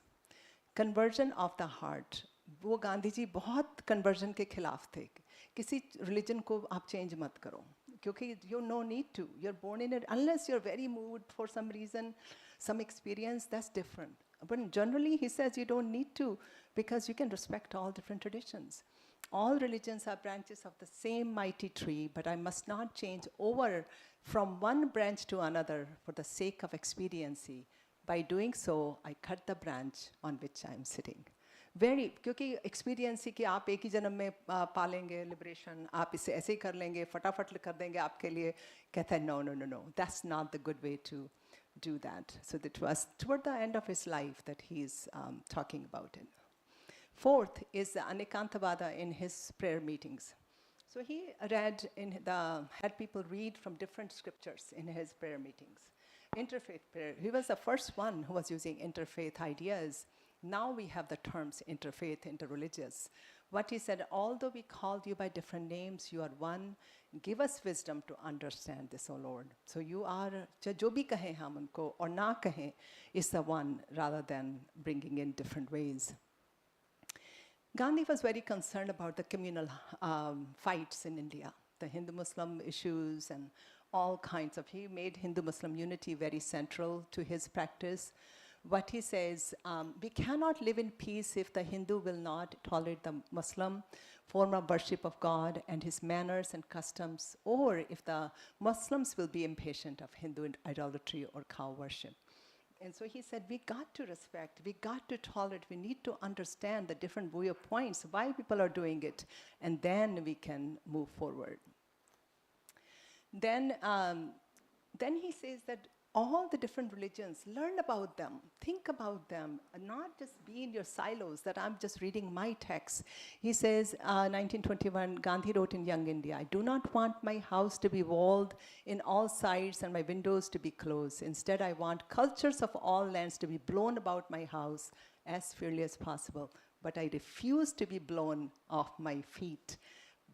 Conversion of the heart. वो गांधी जी बहुत conversion के खिलाफ थे. किसी religion को आप change मत करो, क्योंकि you no need to. You're born in it, unless you're very moved for some reason, some experience, that's different. But generally, he says you don't need to, because you can respect all different traditions. All religions are branches of the same mighty tree, but I must not change over from one branch to another for the sake of expediency. By doing so, I cut the branch on which I am sitting. Very, क्योंकि experience ही कि आप एक ही जन्म में पालेंगे liberation, आप इसे ऐसे ही कर लेंगे, फटाफट कर देंगे आपके लिए. कहता है no no no no, that's not the good way to do that. So that was toward the end of his life that he's talking about it. Fourth is the Anekantavada in his prayer meetings. So he had people read from different scriptures in his prayer meetings. Interfaith prayer. He was the first one who was using interfaith ideas. Now we have the terms interfaith, interreligious. What he said, although we called you by different names, you are one. Give us wisdom to understand this, O Lord. So you are, jo bhi kahe hum unko or na kahe, is the one rather than bringing in different ways. Gandhi was very concerned about the communal fights in India, the Hindu-Muslim issues and all kinds of, he made Hindu-Muslim unity very central to his practice. What he says, we cannot live in peace if the Hindu will not tolerate the Muslim form of worship of God and his manners and customs, or if the Muslims will be impatient of Hindu idolatry or cow worship. And so he said, we got to respect, we got to tolerate, we need to understand the different viewpoints, why people are doing it, and then we can move forward. Then he says that all the different religions, learn about them, think about them, and not just be in your silos that I'm just reading my text. He says, 1921, Gandhi wrote in Young India, I do not want my house to be walled in all sides and my windows to be closed. Instead, I want cultures of all lands to be blown about my house as freely as possible. But I refuse to be blown off my feet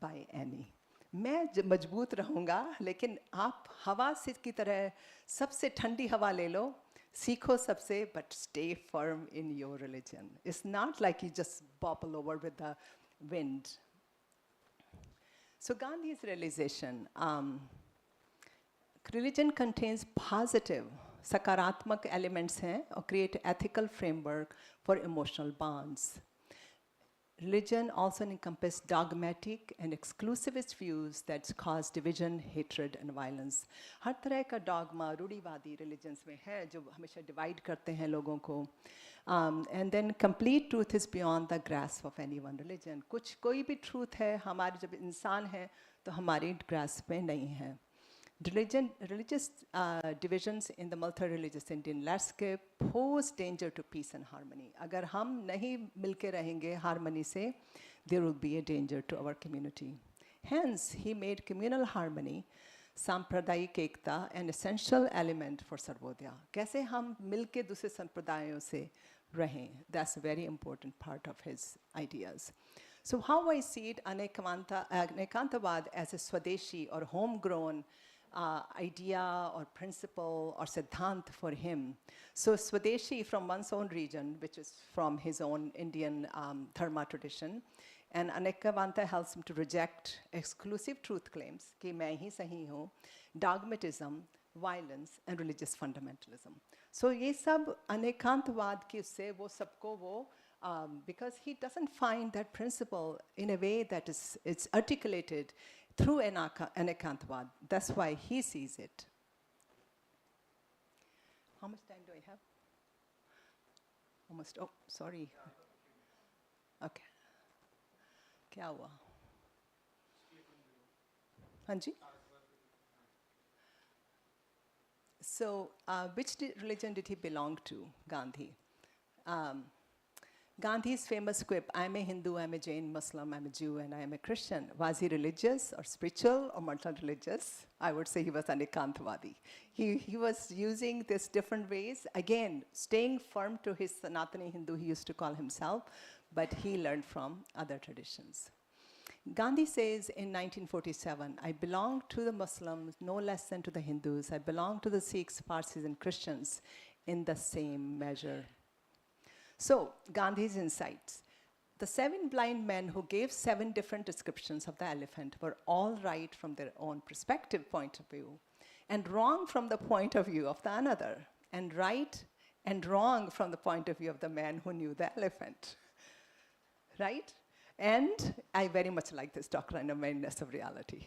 by any. मैं मजबूत रहूँगा, लेकिन आप हवा से की तरह सबसे ठंडी हवा ले लो, सीखो सबसे, but stay firm in your religion. It's not like you just bobble over with the wind. So Gandhi's realization, religion contains positive, सकारात्मक elements हैं और create ethical framework for emotional bonds. Religion also encompasses dogmatic and exclusivist views that cause division, hatred, and violence. हर तरह का dogma रूढ़िवादी religions में है जो हमेशा divide करते हैं लोगों को. And then complete truth is beyond the grasp of any one religion. कोई भी truth है, हमारे जब इंसान हैं तो हमारी grasp में नहीं है. Religious divisions in the multi-religious Indian landscape pose danger to peace and harmony. अगर हम नहीं मिलके रहेंगे harmony से, there will be a danger to our community. Hence, he made communal harmony, सांप्रदायिक एकता, an essential element for Sarvodaya. कैसे हम मिलके दूसरे संप्रदायों से रहें? That's a very important part of his ideas. So how I see it, Anekantavad as a Swadeshi or homegrown idea or principle or siddhant for him. So Swadeshi from one's own region, which is from his own Indian dharma tradition, and Anekantavada helps him to reject exclusive truth claims, कि मैं ही सही हूँ, dogmatism, violence, and religious fundamentalism. So ये सब अनेकांतवाद के उससे वो सबको वो because he doesn't find that principle in a way that it's articulated through Anekantavad. That's why he sees it. How much time do I have? Almost, oh, sorry. Okay. क्या हुआ? हाँ जी? So, which religion did he belong to, Gandhi? Gandhi's famous quip, I'm a Hindu, I'm a Jain Muslim, I'm a Jew, and I am a Christian. Was he religious or spiritual or multi-religious? I would say he was Anekantavadi. He was using these different ways, again, staying firm to his Sanatani Hindu, he used to call himself, but he learned from other traditions. Gandhi says in 1947, I belong to the Muslims no less than to the Hindus. I belong to the Sikhs, Parsis, and Christians in the same measure. So, Gandhi's insights. The 7 blind men who gave 7 different descriptions of the elephant were all right from their own perspective point of view, and wrong from the point of view of the another, and right and wrong from the point of view of the man who knew the elephant. Right? And I very much like this doctrine of awareness of reality.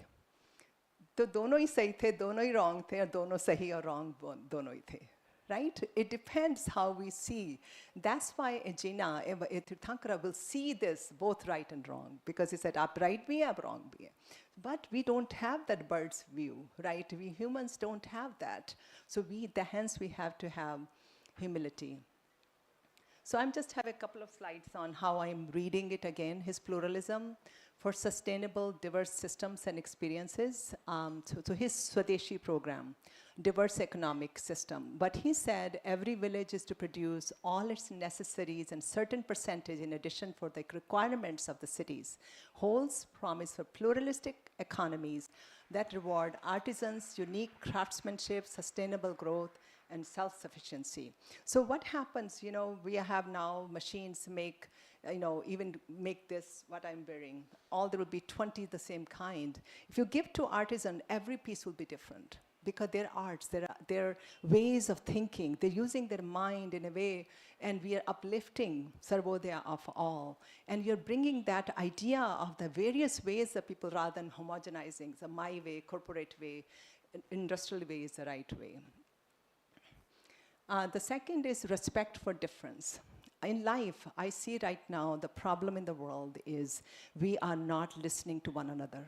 तो दोनों ही सही थे, दोनों ही wrong थे, और दोनों सही और wrong दोनों ही थे. right? It depends how we see. That's why Jina, Tirthankara will see this both right and wrong, because he said, "Aap right bhi hai, aap wrong bhi hai." But we don't have that bird's view, right? We humans don't have that. So hence we have to have humility. So I'm just have a couple of slides on how I'm reading it again, his pluralism for sustainable, diverse systems and experiences. So his Swadeshi program, diverse economic system. But he said every village is to produce all its necessaries and certain percentage in addition for the requirements of the cities. Holds promise for pluralistic economies that reward artisans, unique craftsmanship, sustainable growth, and self-sufficiency. So what happens, we have now machines make, even make this, what I'm wearing. All there will be 20 the same kind. If you give to artisan, every piece will be different, because they're arts, they're ways of thinking. They're using their mind in a way, and we are uplifting Sarvodaya of all. And you're bringing that idea of the various ways that people, rather than homogenizing, the my way, corporate way, industrial way is the right way. The second is respect for difference. In life, I see right now the problem in the world is we are not listening to one another.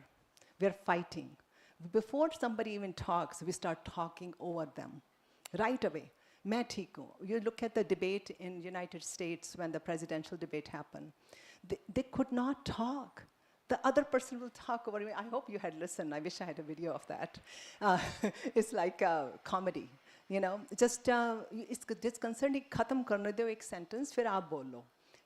We're fighting. Before somebody even talks, we start talking over them right away. Main theek hu. You look at the debate in United States when the presidential debate happened. They could not talk. The other person will talk over me. I hope you had listened. I wish I had a video of that. It's like a comedy. Just it's concerning खत्म करने दो एक sentence, फिर आप बोलो.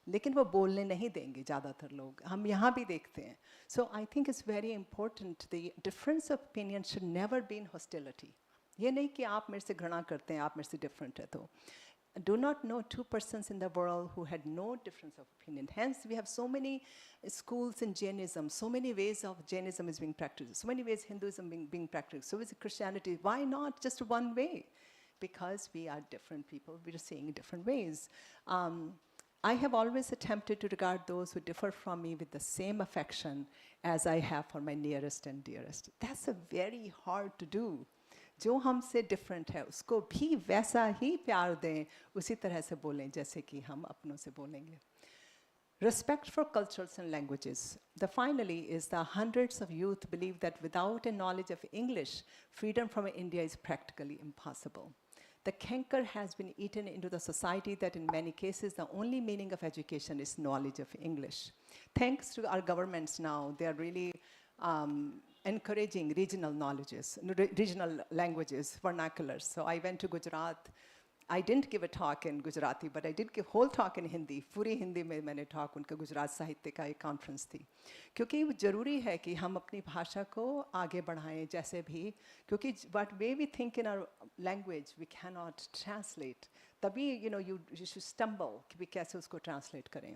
लेकिन वो बोलने नहीं देंगे ज़्यादातर लोग. हम यहाँ भी देखते हैं. So I think it's very important. The difference of opinion should never be in hostility. ये नहीं कि आप मेरे से घृणा करते हैं, आप मेरे से different है तो. Do not know two persons in the world who had no difference of opinion. Hence, we have so many schools in Jainism, so many ways of Jainism is being practiced, so many ways Hinduism being practiced, so is Christianity. Why not just one way? Because we are different people, we are seeing different ways. I have always attempted to regard those who differ from me with the same affection as I have for my nearest and dearest. That's a very hard to do. जो हमसे different है उसको भी वैसा ही प्यार दें, उसी तरह से बोलें जैसे कि हम अपनों से बोलेंगे. Respect for cultures and languages. The finally is the hundreds of youth believe that without a knowledge of English, freedom from India is practically impossible. The canker has been eaten into the society that in many cases the only meaning of education is knowledge of English. Thanks to our governments now, they are really encouraging regional knowledges, regional languages, vernaculars. So I went to Gujarat. I didn't give a talk in Gujarati, but I did give a whole talk in Hindi. पूरी हिंदी में मैंने talk उनका गुजरात साहित्य का एक conference थी. क्योंकि वो ज़रूरी है कि हम अपनी भाषा को आगे बढ़ाएं जैसे भी, क्योंकि what way we think in our language we cannot translate. तभी you should stumble कि we कैसे उसको translate करें.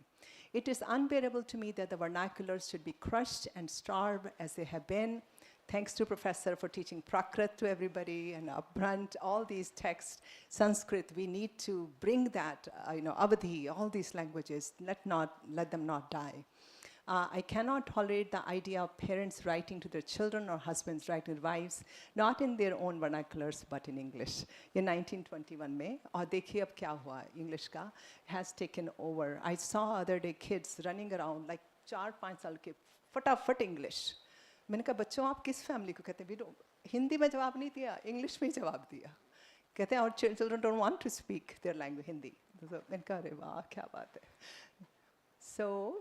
It is unbearable to me that the vernaculars should be crushed and starved as they have been. Thanks to Professor for teaching Prakrit to everybody and Abhrant, all these texts, Sanskrit, we need to bring that, Avadhi, all these languages, let them not die. I cannot tolerate the idea of parents writing to their children or husbands writing to their wives, not in their own vernaculars, but in English. In 1921 में, और देखिए अब क्या हुआ, English का has taken over. I saw other day kids running around like 4-5 साल के फटाफट English. मैंने कहा बच्चों आप किस फैमिली को कहते हैं हिंदी में जवाब नहीं दिया इंग्लिश में ही जवाब दिया कहते हैं और children don't want to speak their language Hindi तो मैंने कहा अरे वाह क्या बात है. So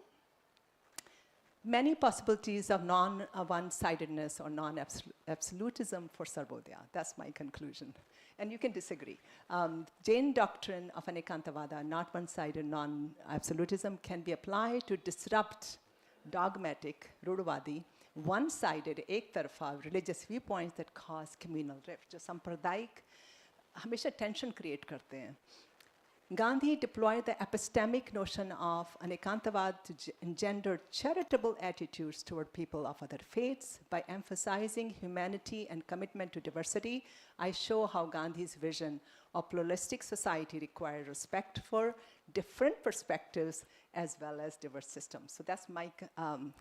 many possibilities of non-one-sidedness or non-absolutism for Sarvodaya. That's my conclusion. And you can disagree. Jain doctrine of Anekantavada, not one-sided non-absolutism, can be applied to disrupt dogmatic, Rudavadi, one-sided, एक तरफा religious viewpoints that cause communal rift, जो सांप्रदायिक हमेशा tension create करते हैं. Gandhi deployed the epistemic notion of Anekantavada to engender charitable attitudes toward people of other faiths. By emphasizing humanity and commitment to diversity, I show how Gandhi's vision of pluralistic society required respect for different perspectives as well as diverse systems. So that's my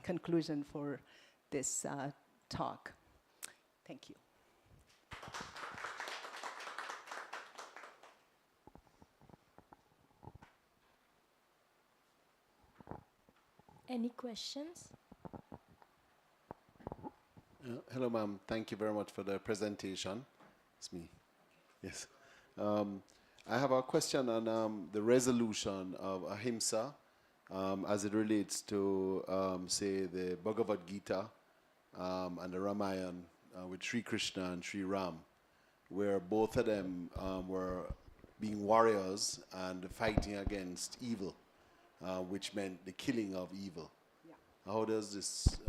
conclusion for this talk. Thank you. Any questions? Hello, ma'am. Thank you very much for the presentation. It's me. Yes. I have a question on the resolution of ahimsa as it relates to, say, the Bhagavad Gita and the Ramayana with Sri Krishna and Sri Ram, where both of them were being warriors and fighting against evil, which meant the killing of evil. Yeah. How does this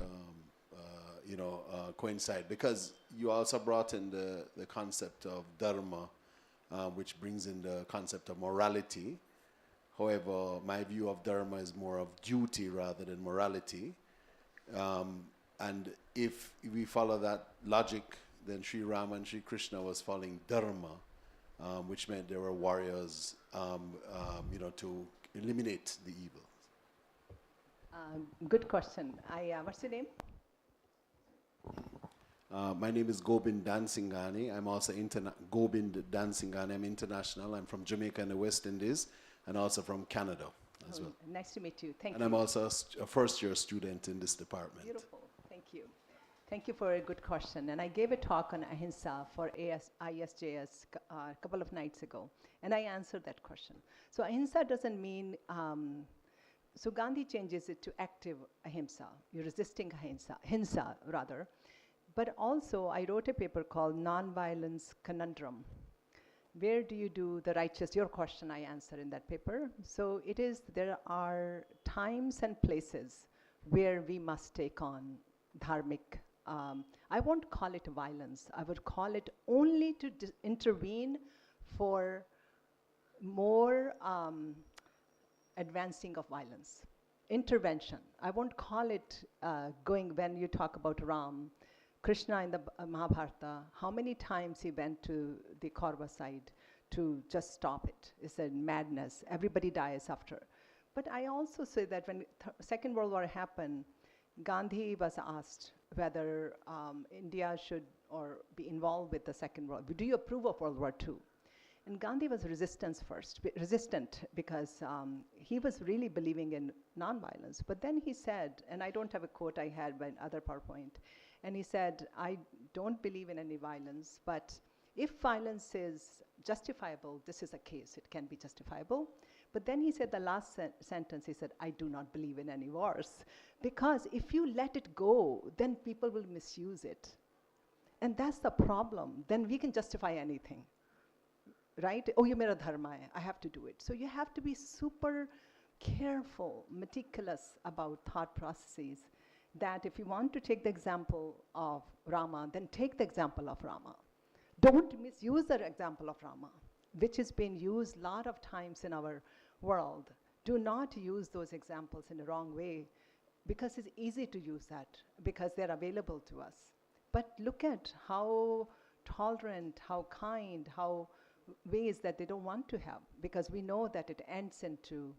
coincide? Because you also brought in the concept of dharma, which brings in the concept of morality. However, my view of dharma is more of duty rather than morality. And if we follow that logic, then Sri Rama and Sri Krishna was following dharma, which meant they were warriors, to eliminate the evil. Good question. What's your name? My name is Gobind Dansingani. I'm also Gobind Dansingani. I'm international. I'm from Jamaica and the West Indies, and also from Canada as well. Nice to meet you. Thank And you. I'm also a first-year student in this department. Beautiful. Thank you. Thank you for a good question. And I gave a talk on ahimsa for ISJS a couple of nights ago, and I answered that question. So ahimsa doesn't mean, so Gandhi changes it to active ahimsa. You're resisting hinsa rather. But also, I wrote a paper called Nonviolence Conundrum. Where do you do the righteous? Your question I answer in that paper. So it is, there are times and places where we must take on dharmic. I won't call it violence. I would call it only to intervene for more advancing of violence. Intervention. I won't call it going when you talk about Ram. Krishna in the Mahabharata, how many times he went to the Kaurava side to just stop it? It's a madness. Everybody dies after. But I also say that when Second World War happened, Gandhi was asked whether India should or be involved with the Second World. Do you approve of World War II? And Gandhi was resistant because he was really believing in nonviolence. But then he said, and I don't have a quote I had by other PowerPoint, and he said, I don't believe in any violence, but if violence is justifiable, this is a case, it can be justifiable. But then he said the last sentence, he said, I do not believe in any wars. Because if you let it go, then people will misuse it. And that's the problem. Then we can justify anything. Right? Oh, you mera dharma hai, I have to do it. So you have to be super careful, meticulous about thought processes, that if you want to take the example of Rama, then take the example of Rama. Don't misuse the example of Rama, which has been used a lot of times in our world. Do not use those examples in the wrong way, because it's easy to use that, because they're available to us. But look at how tolerant, how kind, how ways that they don't want to have, because we know that it ends into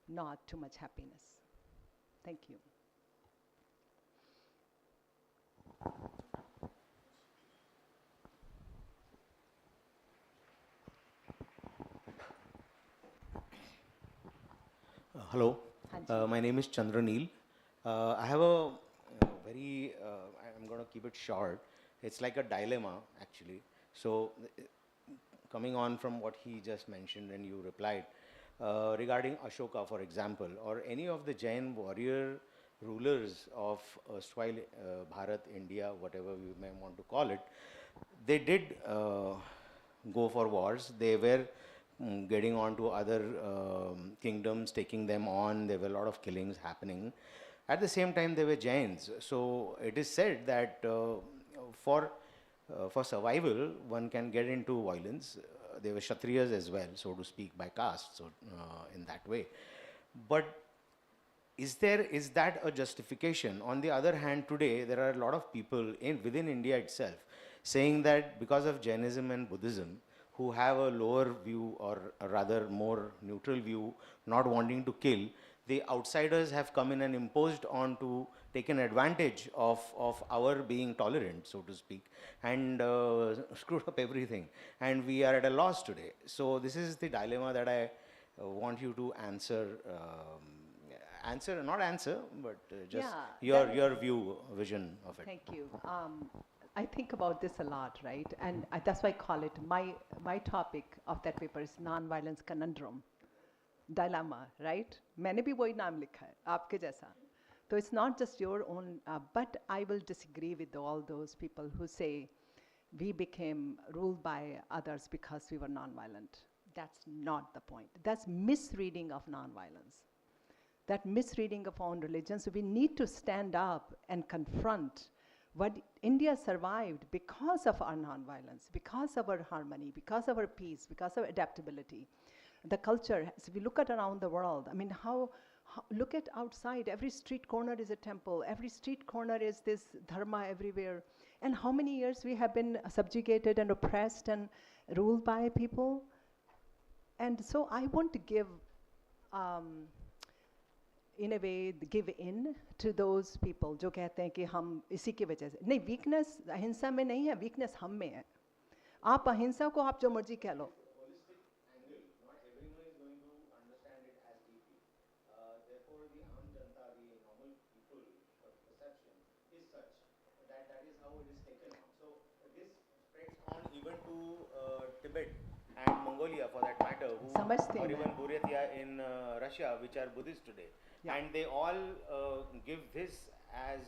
not too much happiness. Thank you. Hello, my name is Chandraneel. I have a I'm going to keep it short. It's like a dilemma, actually. So, coming on from what he just mentioned and you replied, regarding Ashoka, for example, or any of the Jain warrior rulers of erstwhile Bharat, India, whatever you may want to call it, they did go for wars. They were getting on to other kingdoms, taking them on. There were a lot of killings happening. At the same time, they were Jains. So it is said that for survival, one can get into violence. They were Kshatriyas as well, so to speak, by caste, so in that way. But is that a justification? On the other hand, today, there are a lot of people within India itself saying that because of Jainism and Buddhism, who have a lower view, or rather more neutral view, not wanting to kill, the outsiders have come in and imposed on to take an advantage of our being tolerant, so to speak, and screwed up everything. And we are at a loss today. So this is the dilemma that I want you to answer answer, not answer, but just Yeah, your view, vision of it. Thank you. I think about this a lot, right? And that's why I call it my topic of that paper is nonviolence conundrum, dilemma, right? मैंने भी वही नाम लिखा है आपके जैसा. So it's not just your own, but I will disagree with all those people who say we became ruled by others because we were nonviolent. That's not the point. That's misreading of nonviolence. That misreading of our own religion. So we need to stand up and confront what India survived because of our nonviolence, because of our harmony, because of our peace, because of adaptability. The culture, if we look at around the world, I mean, how look at outside, every street corner is a temple, every street corner is this dharma everywhere. And how many years we have been subjugated and oppressed and ruled by people? And so I want to give, in a way, give in to those people जो कहते हैं कि हम इसी की वजह से नहीं weakness अहिंसा में नहीं है weakness हम में है आप अहिंसा को आप जो मर्जी कह लो even to Tibet and Mongolia for that matter, or even Buryatia in Russia, which are Buddhist today. Yeah. And they all give this as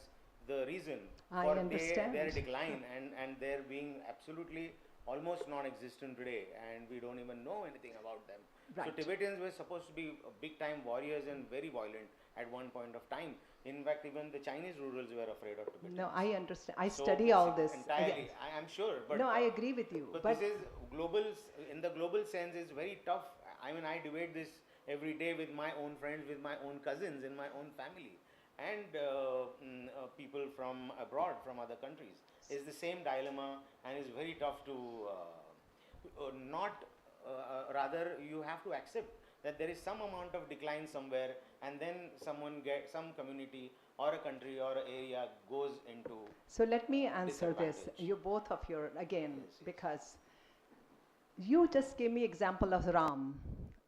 the reason for their decline and their being absolutely almost non-existent today, and we don't even know anything about them. Right. So Tibetans were supposed to be big time warriors and very violent at one point of time. In fact, even the Chinese rulers were afraid of Tibetans. No, I understand. I study all this. Entirely, I am sure. But no, I agree with you. But this is global, in the global sense, is very tough. I mean, I debate this every day with my own friends, with my own cousins, in my own family, and people from abroad, from other countries. It's the same dilemma, and it's very tough to rather you have to accept that there is some amount of decline somewhere, and then some community or a country or an area goes into. So let me answer this. You both of your again, yes, because you just gave me example of Ram,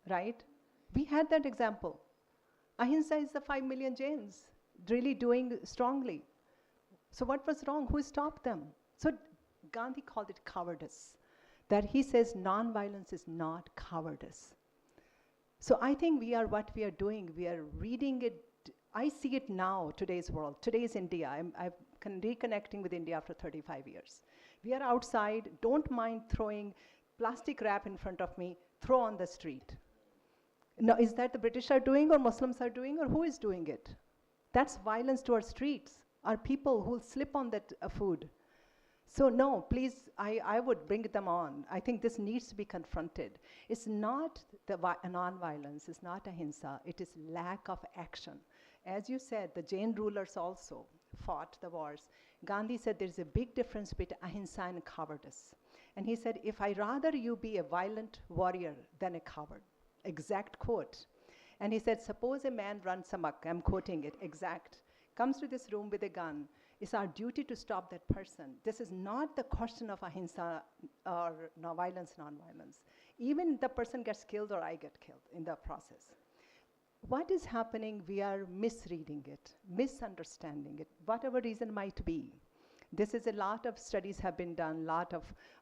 right? We had that example. Ahimsa is the 5 million Jains really doing strongly. So what was wrong? Who stopped them? So Gandhi called it cowardice. That he says non-violence is not cowardice. So I think what we are doing, we are reading it. I see it now, today's world, today's India. I'm reconnecting with India after 35 years. We are outside, don't mind throwing plastic wrap in front of me, throw on the street. Now, is that the British are doing or Muslims are doing or who is doing it? That's violence to our streets, our people who will slip on that food. So no, please, I would bring them on. I think this needs to be confronted. It's not the non-violence, it's not ahimsa, it is lack of action. As you said, the Jain rulers also fought the wars. Gandhi said there's a big difference between ahimsa and cowardice. And he said, if I rather you be a violent warrior than a coward. Exact quote. And he said, suppose a man runs amok, I'm quoting it, exact, comes to this room with a gun. It's our duty to stop that person. This is not the question of ahimsa or violence, non-violence. Even the person gets killed or I get killed in the process. What is happening, we are misreading it, misunderstanding it, whatever reason might be. This is a lot of studies have been done,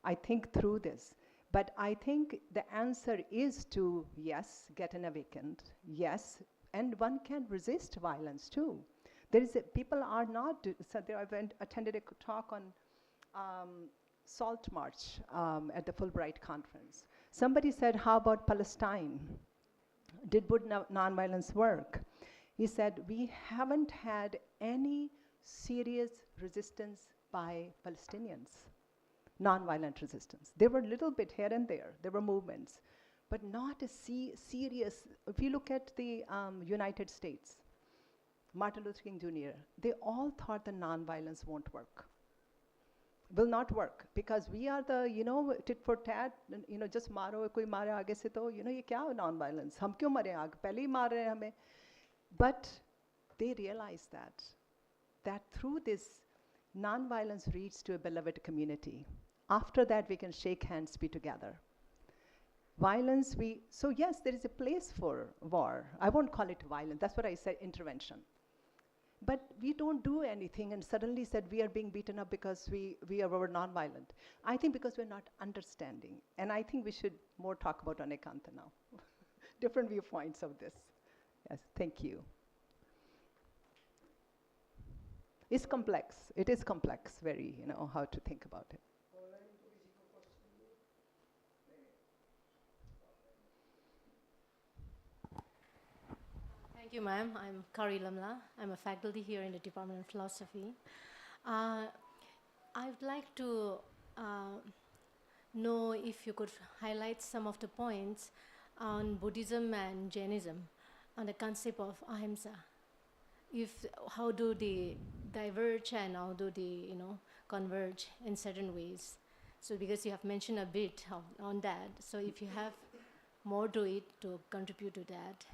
I think through this. But I think the answer is to, yes, get an awakened, yes, and one can resist violence too. People are not, so I attended a talk on Salt March at the Fulbright conference. Somebody said, how about Palestine? Did nonviolence work? He said, we haven't had any serious resistance by Palestinians, nonviolent resistance. There were a little bit here and there were movements, but not a serious, if you look at the United States, Martin Luther King Jr., they all thought the nonviolence won't work. Will not work because we are the, tit for tat, just maro, koi mare aage se to, ye kya nonviolence? Hum kyun mare aage? Pehle hi maar rahe hame. But they realized that through this, nonviolence leads to a beloved community. After that, we can shake hands, be together. Violence, so yes, there is a place for war. I won't call it violence. That's what I said, intervention. But we don't do anything and suddenly said we are being beaten up because we are nonviolent. I think because we're not understanding. And I think we should more talk about Anekanta now. Different viewpoints of this. Yes, thank you. It's complex. It is complex, very, how to think about it. Thank you, ma'am. I'm Kari Lamla. I'm a faculty here in the Department of Philosophy. I'd like to know if you could highlight some of the points on Buddhism and Jainism, on the concept of ahimsa. How do they diverge and how do they, converge in certain ways? So because you have mentioned a bit on that, so if you have more to it to contribute to that,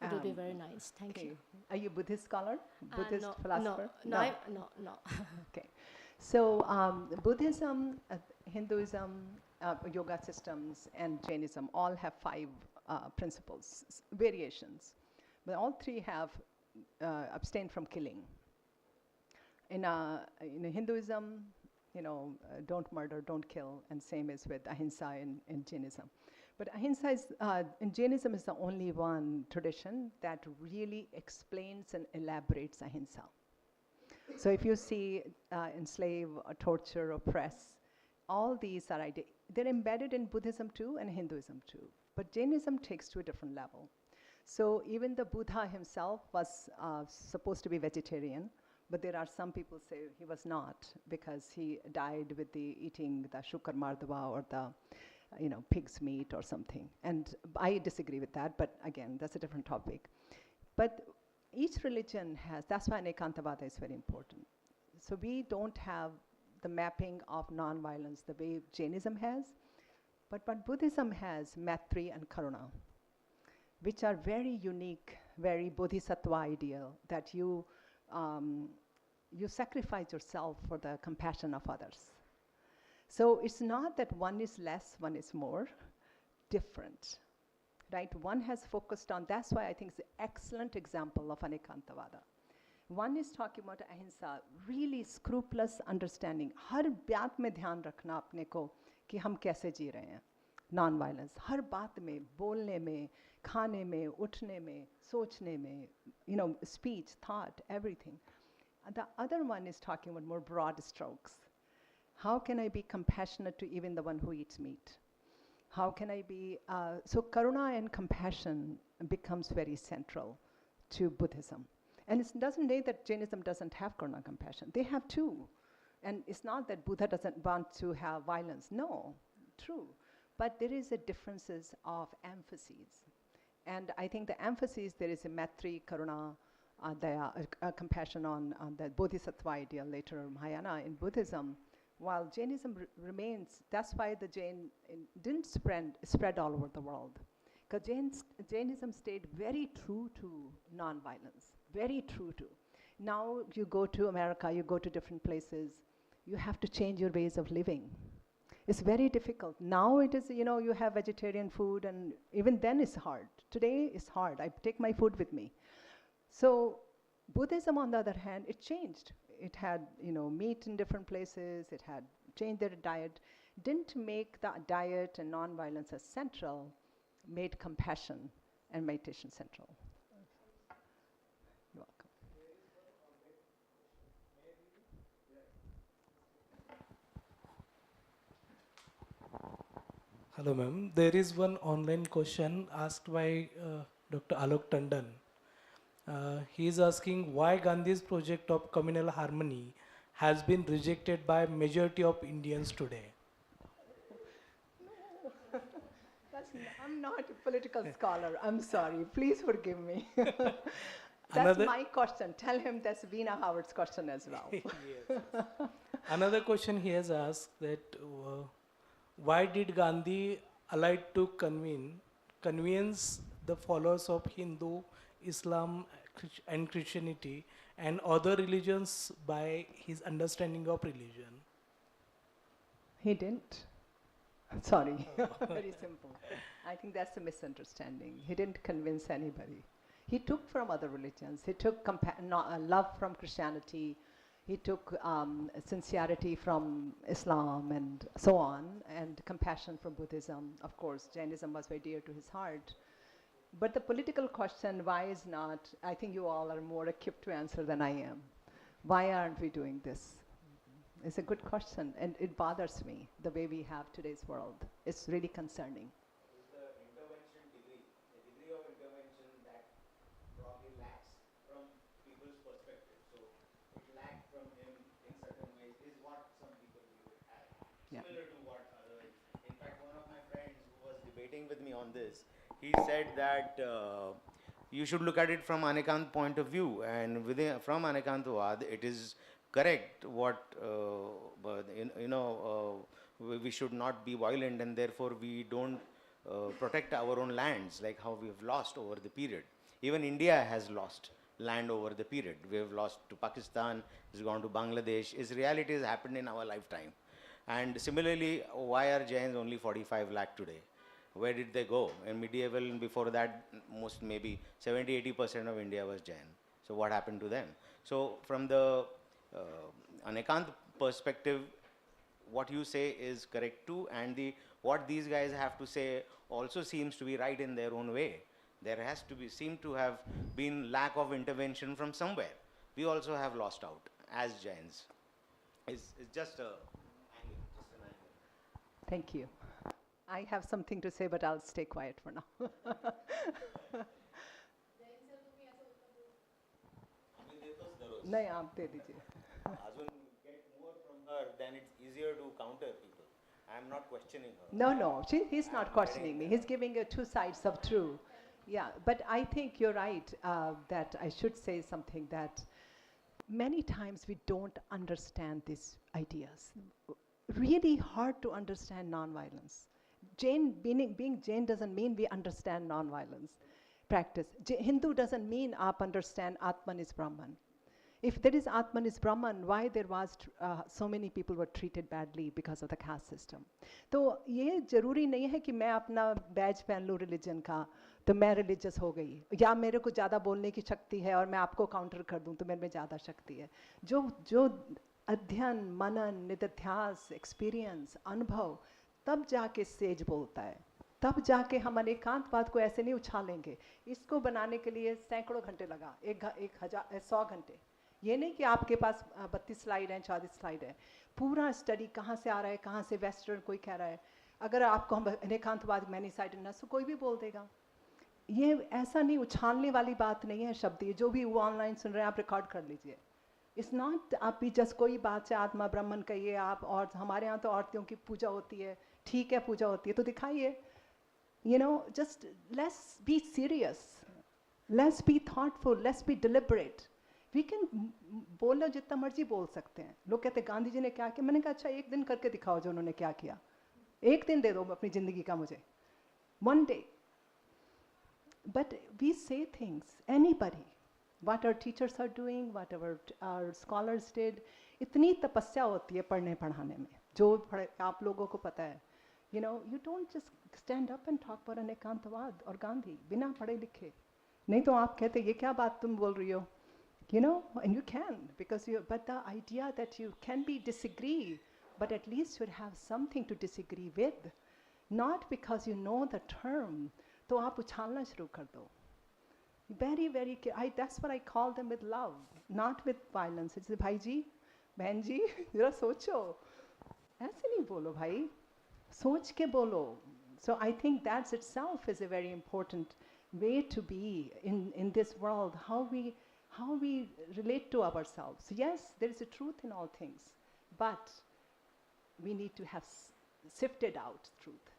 it would be very nice. Thank you. Are you a Buddhist scholar? Buddhist No, philosopher? no. Okay. So Buddhism, Hinduism, yoga systems, and Jainism all have 5 principles, variations. But all 3 have abstain from killing. In Hinduism, don't murder, don't kill, and same is with ahimsa in Jainism. But ahimsa in Jainism is the only one tradition that really explains and elaborates ahimsa. So if you see enslave, or torture, oppress, all these are they're embedded in Buddhism too and Hinduism too. But Jainism takes to a different level. So even the Buddha himself was supposed to be vegetarian, but there are some people say he was not because he died with eating the shukar mardava or the pig's meat or something. And I disagree with that, but again, that's a different topic. But each religion has, that's why Anekantavada is very important. So we don't have the mapping of nonviolence the way Jainism has, but Buddhism has Maitri and Karuna, which are very unique, very bodhisattva ideal, that you sacrifice yourself for the compassion of others. So it's not that one is less, one is more, different, right? One has focused on, that's why I think it's an excellent example of Anekantavada. One is talking about ahimsa, really scrupulous understanding. हर बात में ध्यान रखना अपने को कि हम कैसे जी रहे हैं. Non-violence, हर बात में, बोलने में, खाने में, उठने में, सोचने में, speech, thought, everything. The other one is talking about more broad strokes. How can I be compassionate to even the one who eats meat? How can I be, so karuna and compassion becomes very central to Buddhism. And it doesn't mean that Jainism doesn't have karuna and compassion. They have too. And it's not that Buddha doesn't want to have violence. No, true. But there is a differences of emphases. And I think the emphasis, there is a Maitri, Karuna, compassion on the Bodhisattva ideal, later Mahayana in Buddhism, while Jainism remains. That's why the Jain didn't spread all over the world. Because Jainism stayed very true to nonviolence, very true to. Now you go to America, you go to different places, you have to change your ways of living. It's very difficult. Now it is, you have vegetarian food, and even then it's hard. Today it's hard. I take my food with me. So Buddhism, on the other hand, it changed. It had, meat in different places. It had changed their diet. Didn't make the diet and nonviolence as central, made compassion and meditation central. You're welcome. Hello, ma'am. There is one online question asked by Dr. Alok Tandon. He is asking why Gandhi's project of communal harmony has been rejected by majority of Indians today. I'm not a political scholar. I'm sorry. Please forgive me. That's my question. Tell him that's Veena Howard's question as well. Yes. Another question he has asked that why did Gandhi allow to convince the followers of Hindu, Islam and Christianity and other religions by his understanding of religion? He didn't. Sorry. Very simple. I think that's a misunderstanding. He didn't convince anybody. He took from other religions. He took love from Christianity. He took sincerity from Islam and so on, and compassion from Buddhism. Of course, Jainism was very dear to his heart. But the political question, why is not, I think you all are more equipped to answer than I am. Why aren't we doing this? It's a good question, and it bothers me, the way we have today's world. It's really concerning. Is the intervention degree, the degree of intervention that probably lacks from people's perspective. So it lacked from him in certain ways is what some people view it as. Yeah. Similar to what others. In fact, one of my friends who was debating with me on this, he said that you should look at it from Anekant point of view, and from Anekantavada, it is correct what we should not be violent, and therefore we don't protect our own lands, like how we have lost over the period. Even India has lost land over the period. We have lost to Pakistan, it's gone to Bangladesh. Its reality has happened in our lifetime. And similarly, why are Jains only 45 lakh today? Where did they go? In medieval and before that, most maybe 70-80% of India was Jain. So what happened to them? So from the Anekant perspective, what you say is correct too, and what these guys have to say also seems to be right in their own way. There has to be, seem to have been lack of intervention from somewhere. We also have lost out as Jains. It's just an angle. Thank you. I have something to say, but I'll stay quiet for now. नहीं आप दे दीजिए. Azun get more from her, then it's easier to counter people. I'm not questioning her. No, he's not questioning me. He's giving you two sides of truth. Yeah, but I think you're right that I should say something, that many times we don't understand these ideas. Really hard to understand nonviolence. Being Jain doesn't mean we understand nonviolence practice. Hindu doesn't mean aap understand Atman is Brahman. If there is Atman is Brahman, why there was so many people were treated badly because of the caste system? तो ये जरूरी नहीं है कि मैं अपना बैज पहन लूँ religion का तो मैं religious हो गई, या मेरे को ज़्यादा बोलने की शक्ति है और मैं आपको counter कर दूँ तो मेरे में ज़्यादा शक्ति है. जो अध्ययन, मनन, निधिध्यास, experience, अनुभव, तब जाके सेज बोलता है. तब जाके हम अनेकांतवाद को ऐसे नहीं उछालेंगे. इसको बनाने के लिए सैकड़ों घंटे लगा, 100 घंटे. ये नहीं कि आपके पास 32 स्लाइड हैं, 40 स्लाइड है. पूरा स्टडी कहाँ से आ रहा है, कहाँ से वेस्टर्न कोई कह रहा है. अगर आपको हम अनेकांतवाद मैनी साइडेडनेस तो कोई भी बोल देगा. ये ऐसा नहीं, उछालने वाली बात नहीं है शब्द. ये जो भी वो ऑनलाइन सुन रहे हैं आप रिकॉर्ड कर लीजिए. इट्स नॉट आप भी जस्ट कोई बात से आत्मा ब्राह्मण कहिए आप, और हमारे यहाँ तो औरतों की पूजा होती है. ठीक है, पूजा होती है तो दिखाइए. Just let's be serious, let's be thoughtful, let's be deliberate. We can बोलो जितना मर्जी बोल सकते हैं. लोग कहते हैं गांधी जी ने क्या किया. मैंने कहा अच्छा एक दिन करके दिखाओ जो उन्होंने क्या किया. एक दिन दे दो अपनी ज़िंदगी का मुझे, one day. But we say things, anybody, what our teachers are doing, whatever our scholars did, इतनी तपस्या होती है पढ़ने पढ़ाने में, जो आप लोगों को पता है. You don't just stand up and talk about Anekantavad or Gandhi बिना पढ़े लिखे. नहीं तो आप कहते ये क्या बात तुम बोल रही हो. And you can, because but the idea that you can be disagree, but at least you have something to disagree with, not because you know the term, तो आप उछालना शुरू कर दो. Very, very, that's what I call them, with love, not with violence. It's भाई जी, बहन जी, जरा सोचो. ऐसे नहीं बोलो भाई, सोच के बोलो. So I think that itself is a very important way to be in this world, how we relate to ourselves. Yes, there is a truth in all things, but we need to have sifted out truth.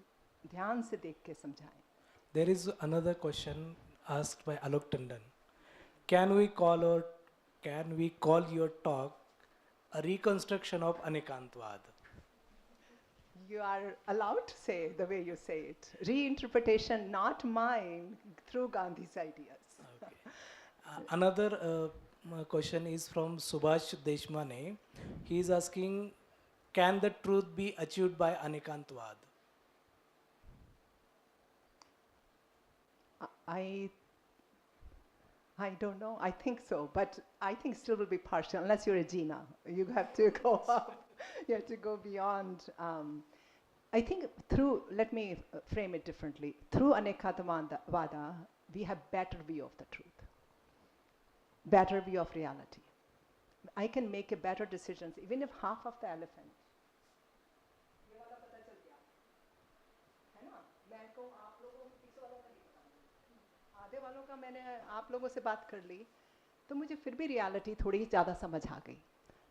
ध्यान से देख के समझाएं. There is another question asked by Alok Tandon. Can we call your talk a reconstruction of Anekantavad? You are allowed to say the way you say it. Reinterpretation, not mine, through Gandhi's ideas. Okay. Another question is from Subhash Deshmane. He is asking, can the truth be achieved by Anekantavad? I don't know. I think so, but I think still will be partial unless you're a Gina. You have to go up. You have to go beyond. I think through, let me frame it differently. Through Anekantavada, we have better view of the truth, better view of reality. I can make a better decisions even if half of the elephant. आधे वालों का मैंने आप लोगों से बात कर ली तो मुझे फिर भी reality थोड़ी ज़्यादा समझ आ गई.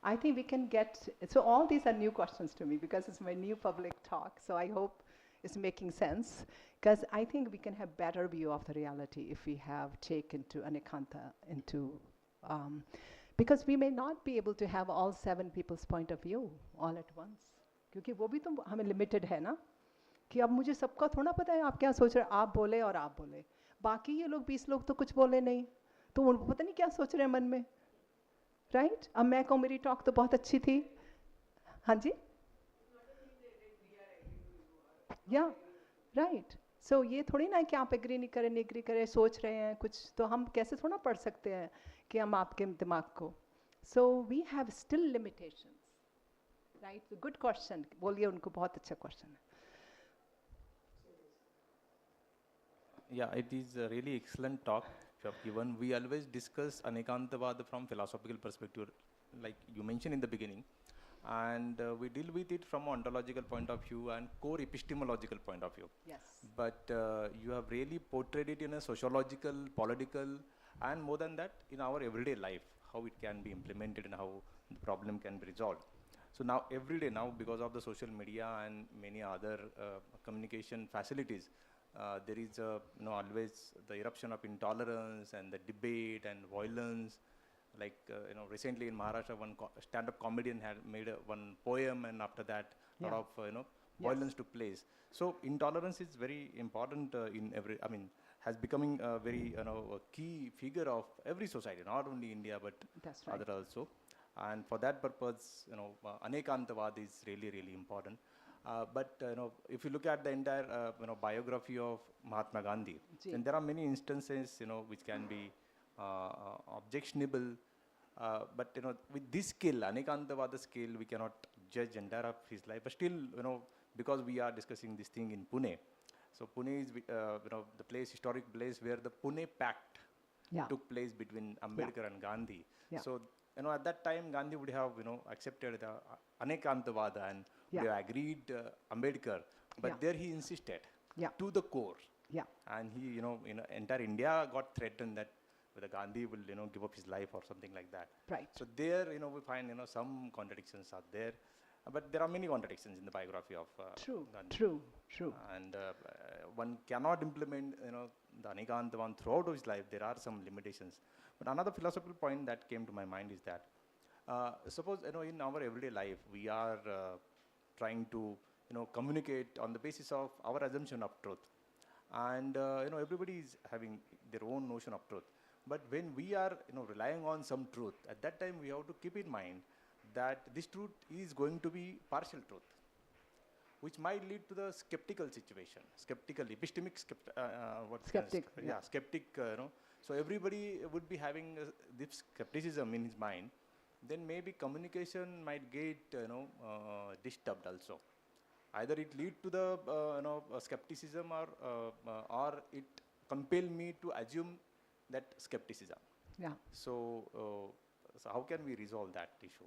I think we can get, so all these are new questions to me because it's my new public talk, so I hope it's making sense, because I think we can have better view of the reality if we have taken to Anekanta into, because we may not be able to have all 7 people's point of view all at once, क्योंकि वो भी तो हमें limited है ना, कि अब मुझे सबका थोड़ा पता है आप क्या सोच रहे हैं, आप बोले और आप बोले, बाकी ये लोग 20 लोग तो कुछ बोले नहीं, तो उनको पता नहीं क्या सोच रहे हैं मन में, राइट? अब मैं कहूँ मेरी टॉक तो बहुत अच्छी थी, हाँ जी, या राइट. सो ये थोड़ी ना है कि आप एग्री नहीं करें, नहीं एग्री करें, सोच रहे हैं कुछ, तो हम कैसे थोड़ा पढ़ सकते हैं कि हम आपके दिमाग को. So we have still limitations, right? Good question, बोलिए उनको, बहुत अच्छा क्वेश्चन है. Yeah, it is a really excellent talk you have given. We always discuss Anekantavada from philosophical perspective, like you mentioned in the beginning, and we deal with it from an ontological point of view and core epistemological point of view. Yes. But you have really portrayed it in a sociological, political, and more than that, in our everyday life, how it can be implemented and how the problem can be resolved. So now, every day now, because of the social media and many other communication facilities, there is always the eruption of intolerance and the debate and violence. Like recently in Maharashtra, one stand-up comedian had made one poem, and after that, a lot of violence took place. So intolerance is very important in every. I mean, has becoming a very a key figure of every society, not only India but other also. And for that purpose, Anekantavada is really, really important. But if you look at the entire biography of Mahatma Gandhi, then there are many instances which can be objectionable. But with this skill, Anekantavada skill, we cannot judge entire of his life. But still, because we are discussing this thing in Pune, so Pune is the place, historic place where the Pune Pact took place between Ambedkar and Gandhi. So at that time, Gandhi would have accepted the Anekantavada and would have agreed Ambedkar, but there he insisted to the core. And he, entire India got threatened that whether Gandhi will, give up his life or something like that. Right. So there, we find, some contradictions are there, but there are many contradictions in the biography of Gandhi. True. And one cannot implement, the Anekantavada throughout his life. There are some limitations. But another philosophical point that came to my mind is that, suppose, in our everyday life, we are trying to, communicate on the basis of our assumption of truth. And, everybody is having their own notion of truth. But when we are, relying on some truth, at that time we have to keep in mind that this truth is going to be partial truth, which might lead to the skeptical situation, skeptical, epistemic skeptic. Skeptic, So everybody would be having this skepticism in his mind. Then maybe communication might get, disturbed also. Either it lead to the, skepticism or it compel me to assume that skepticism. So how can we resolve that issue?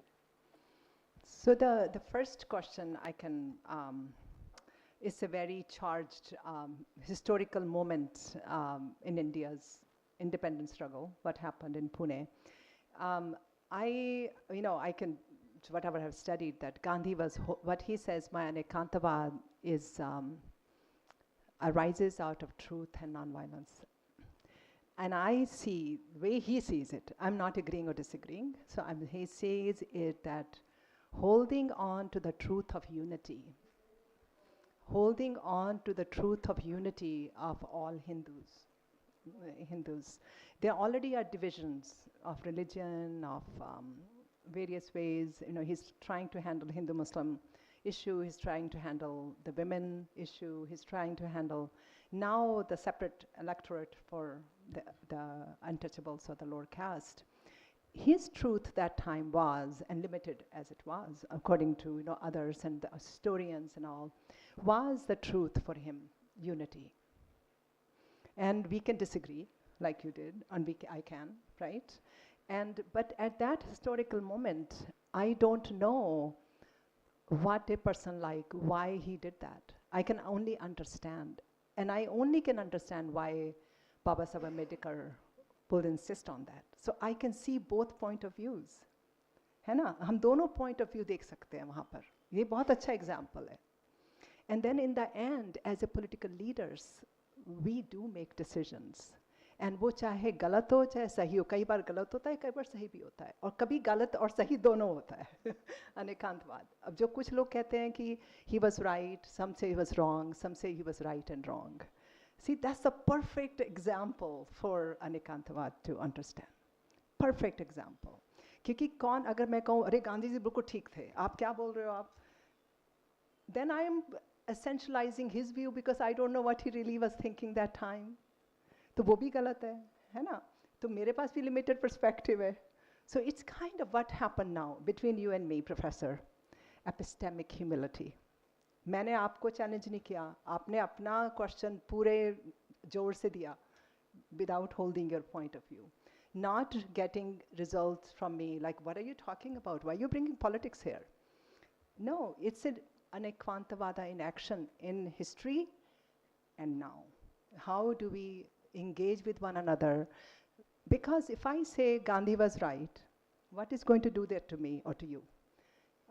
So the first question I can, is a very charged historical moment in India's independence struggle, what happened in Pune. I can, whatever I've studied, that Gandhi was, what he says, my Anekantavada is, arises out of truth and nonviolence. And I see, the way he sees it, I'm not agreeing or disagreeing, so he says it that holding on to the truth of unity, holding on to the truth of unity of all Hindus. There already are divisions of religion, of various ways. He's trying to handle Hindu-Muslim issue, he's trying to handle the women issue, he's trying to handle now the separate electorate for the untouchables or the lower caste. His truth that time was, and limited as it was, according to others and the historians and all, was the truth for him, unity. And we can disagree, like you did, and I can, right? But at that historical moment, I don't know what a person like, why he did that. I can only understand. And I only can understand why Baba Saheb Ambedkar will insist on that. So I can see both point of views. है ना? हम दोनों point of view देख सकते हैं वहाँ पर. ये बहुत अच्छा example है. And then in the end, as a political leaders, we do make decisions. And वो चाहे गलत हो चाहे सही हो, कई बार गलत होता है, कई बार सही भी होता है, और कभी गलत और सही दोनों होता है. अनेकांतवाद. अब जो कुछ लोग कहते हैं कि he was right, some say he was wrong, some say he was right and wrong. See, that's a perfect example for Anekantavada to understand. Perfect example. क्योंकि कौन अगर मैं कहूँ अरे गांधी जी बिल्कुल ठीक थे, आप क्या बोल रहे हो आप? Then I am essentializing his view because I don't know what he really was thinking that time. तो वो भी गलत है ना? तो मेरे पास भी limited perspective है. So it's kind of what happened now between you and me, Professor. Epistemic humility. मैंने आपको challenge नहीं किया, आपने अपना question पूरे जोर से दिया, without holding your point of view. Not getting results from me, like, what are you talking about? Why are you bringing politics here? No, it's an Anekantavada in action in history and now. How do we engage with one another? Because if I say Gandhi was right, what is going to do that to me or to you?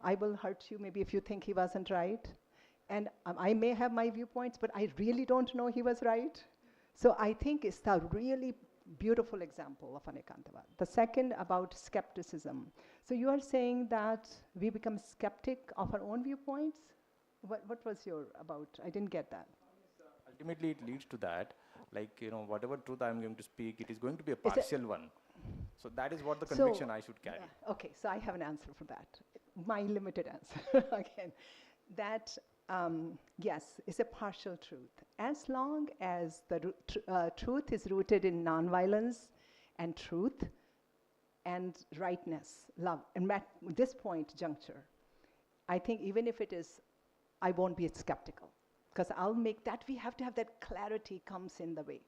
I will hurt you maybe if you think he wasn't right. And I may have my viewpoints, but I really don't know he was right. So I think it's a really beautiful example of Anekantavada. The second about skepticism. So you are saying that we become skeptic of our own viewpoints? What was your about? I didn't get that. Ultimately, it leads to that. Like, whatever truth I'm going to speak, it is going to be a partial one. So that is what the conviction I should carry. Yeah, okay, so I have an answer for that. My limited answer, again. That, yes, is a partial truth. As long as the truth is rooted in nonviolence and truth and rightness, love, and at this point, juncture, I think even if it is, I won't be skeptical. Because I'll make that, we have to have that clarity comes in the way.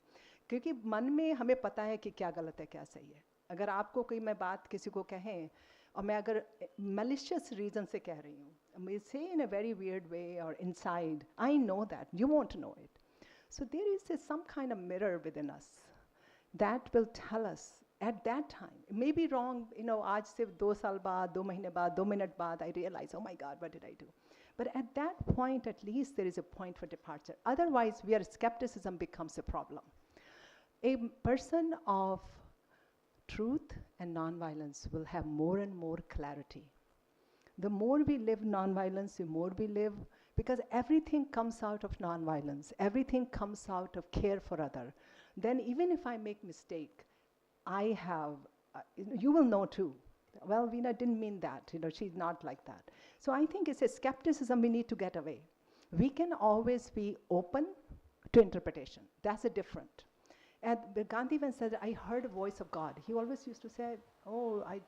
क्योंकि मन में हमें पता है कि क्या गलत है क्या सही है. अगर आपको कोई मैं बात किसी को कहें और मैं अगर malicious reason से कह रही हूँ, I say in a very weird way or inside, I know that, you won't know it. So there is some kind of mirror within us that will tell us at that time. It may be wrong, आज से 2 साल बाद, 2 महीने बाद, 2 minute बाद, I realize, oh my God, what did I do? But at that point, at least there is a point for departure. Otherwise, where skepticism becomes a problem. A person of truth and nonviolence will have more and more clarity. The more we live nonviolence, the more we live, because everything comes out of nonviolence. Everything comes out of care for other. Then even if I make mistake, I have, you will know too. Well, Veena didn't mean that, she's not like that. So I think it's a skepticism we need to get away. We can always be open to interpretation. That's a different. And Gandhi even said, I heard a voice of God. He always used to say,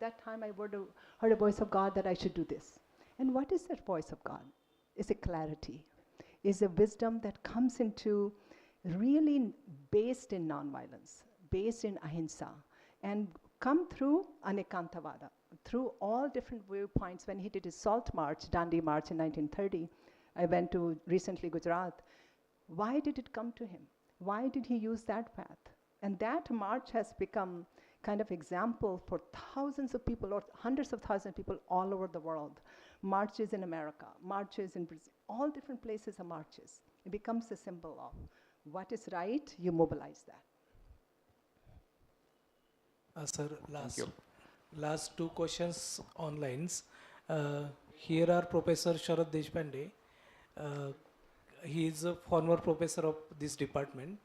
that time I heard a voice of God that I should do this. And what is that voice of God? It's a clarity. It's a wisdom that comes into really based in nonviolence, based in ahimsa, and come through Anekantavada, through all different viewpoints. When he did his Salt March, Dandi March in 1930, I went to recently Gujarat. Why did it come to him? Why did he use that path? And that march has become kind of example for thousands of people or hundreds of thousands of people all over the world. Marches in America, marches in Brazil, all different places are marches. It becomes a symbol of what is right, you mobilize that. Sir, last 2 questions on lines. Here are Professor Sharad Deshpande. He is a former professor of this department.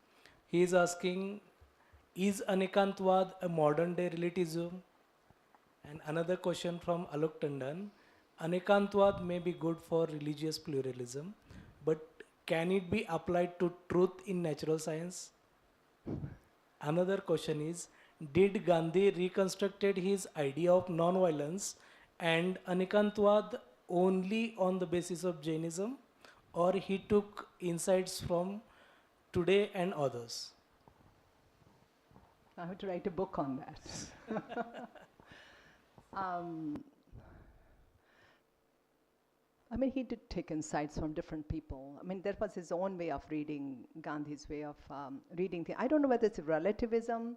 He is asking, is Anekantavad a modern day relativism? And another question from Alok Tandon. Anekantavad may be good for religious pluralism, but can it be applied to truth in natural science? Another question is, did Gandhi reconstructed his idea of non-violence and Anekantavada only on the basis of Jainism, or he took insights from today and others? I have to write a book on that. I mean, he did take insights from different people. I mean, that was his own way of reading, Gandhi's way of reading things. I don't know whether it's relativism.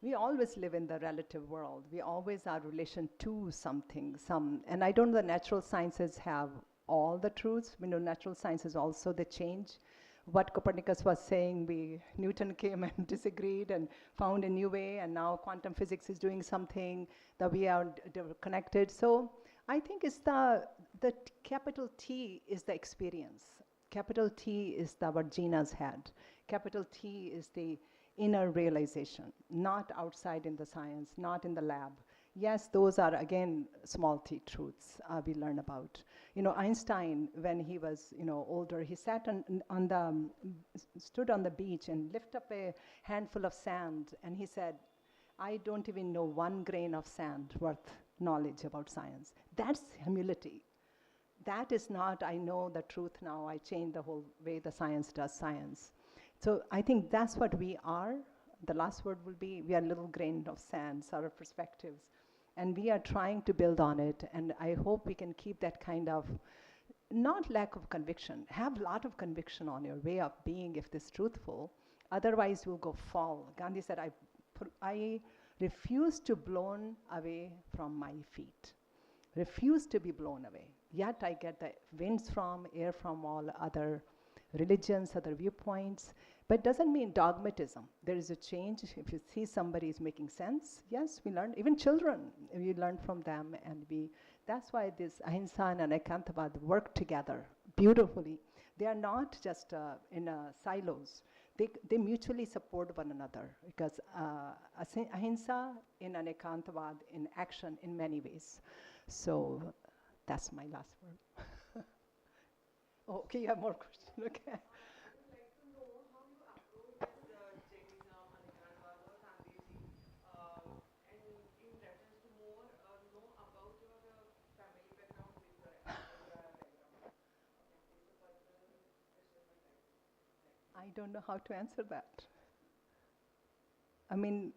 We always live in the relative world. We always are relation to something, and I don't know the natural sciences have all the truths. We know natural sciences also, they change. What Copernicus was saying, Newton came and disagreed and found a new way, and now quantum physics is doing something that we are connected. So I think it's the capital T is the experience. Capital T is what Gina's had. Capital T is the inner realization, not outside in the science, not in the lab. Yes, those are, again, small t truths we learn about. Einstein, when he was, older, he sat stood on the beach and lifted up a handful of sand, and he said, I don't even know 1 grain of sand worth knowledge about science. That's humility. That is not, I know the truth now, I change the whole way the science does science. So I think that's what we are. The last word will be, we are little grain of sand, our perspectives. And we are trying to build on it, and I hope we can keep that kind of, not lack of conviction, have a lot of conviction on your way of being if this truthful, otherwise we'll go fall. Gandhi said, I refuse to blown away from my feet. Refuse to be blown away. Yet I get the winds from, air from all other religions, other viewpoints, but it doesn't mean dogmatism. There is a change. If you see somebody is making sense, yes, we learn. Even children, we learn from them, and that's why this Ahimsa and Anekantavada work together beautifully. They are not just in silos. They mutually support one another, because Ahimsa in Anekantavada in action in many ways. So that's my last word. Okay, you have more questions. Okay. I don't know how to answer that. I mean,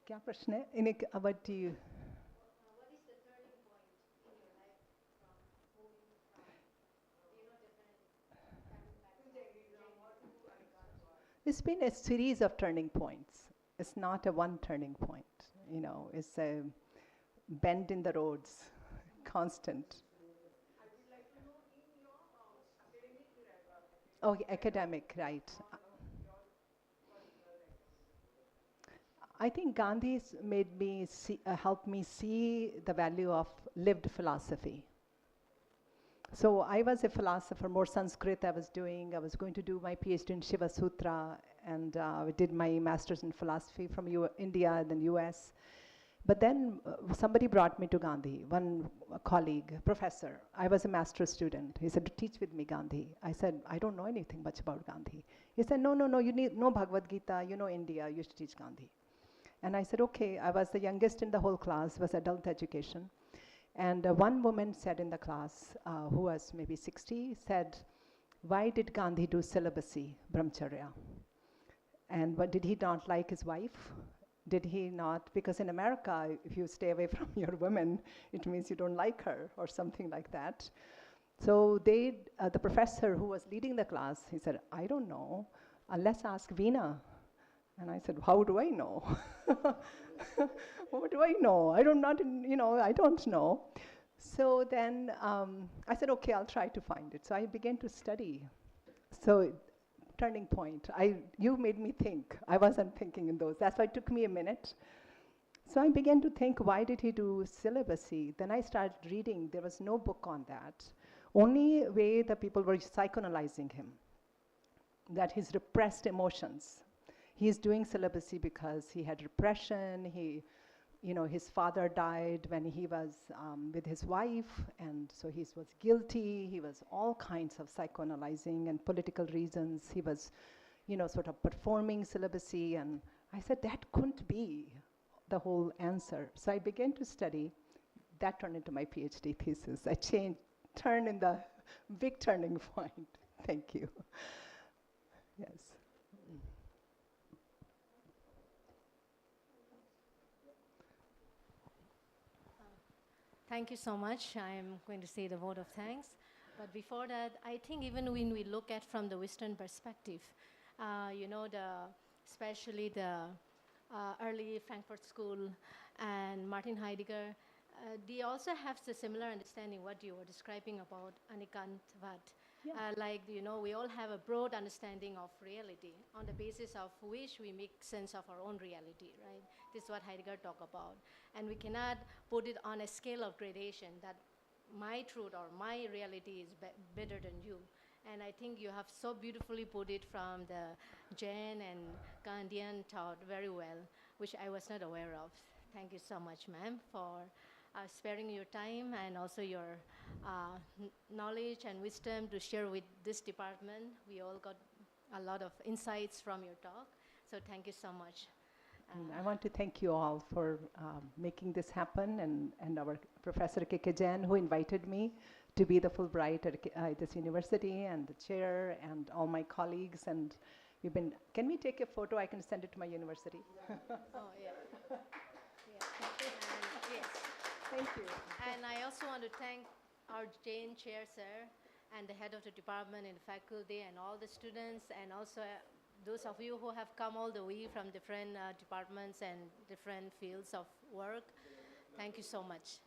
क्या प्रश्न है? What do you? What is the turning point in your life from moving from, It's been a series of turning points. It's not a one turning point. It's a bend in the roads, constant. Oh, academic, right. I think Gandhi's made me helped me see the value of lived philosophy. So I was a philosopher, more Sanskrit I was doing. I was going to do my PhD in Shiva Sutra, and I did my master's in philosophy from India and then US. But then somebody brought me to Gandhi, one colleague, professor. I was a master's student. He said, teach with me Gandhi. I said, I don't know anything much about Gandhi. He said, no, you need know Bhagavad Gita, you know India, you should teach Gandhi. And I said, okay. I was the youngest in the whole class, was adult education. And one woman said in the class, who was maybe 60, said, why did Gandhi do celibacy, brahmacharya? And what, did he not like his wife? Did he not? Because in America, if you stay away from your woman, it means you don't like her or something like that. So the professor who was leading the class, he said, I don't know, let's ask Veena. And I said, how do I know? What do I know? I don't know. So then I said, okay, I'll try to find it. So I began to study. So turning point. You made me think. I wasn't thinking in those. That's why it took me a minute. So I began to think, why did he do celibacy? Then I started reading. There was no book on that. Only way the people were psychoanalyzing him, that his repressed emotions. He is doing celibacy because he had repression, he his father died when he was with his wife, and so he was guilty. He was all kinds of psychoanalyzing and political reasons. He was, sort of performing celibacy, and I said that couldn't be the whole answer. So I began to study. That turned into my PhD thesis. I turned in the big turning point. Thank you. Yes. Thank you so much. I'm going to say the vote of thanks. But before that, I think even when we look at from the Western perspective, especially the early Frankfurt School and Martin Heidegger, they also have the similar understanding what you were describing about Anekantavada. We all have a broad understanding of reality on the basis of which we make sense of our own reality, right? This is what Heidegger talked about. And we cannot put it on a scale of gradation that my truth or my reality is better than you. And I think you have so beautifully put it from the Jain and Gandhian thought very well, which I was not aware of. Thank you so much, ma'am, for sparing your time and also your knowledge and wisdom to share with this department. We all got a lot of insights from your talk, so thank you so much. And I want to thank you all for making this happen, and our Professor K.K. Jain, who invited me to be the Fulbright at this university, and the chair, and all my colleagues. And we've been, can we take a photo? I can send it to my university. Oh, yeah. Yes. Thank you. And I also want to thank our Jain chair, sir, and the head of the department and the faculty and all the students, and also those of you who have come all the way from different departments and different fields of work. Thank you so much.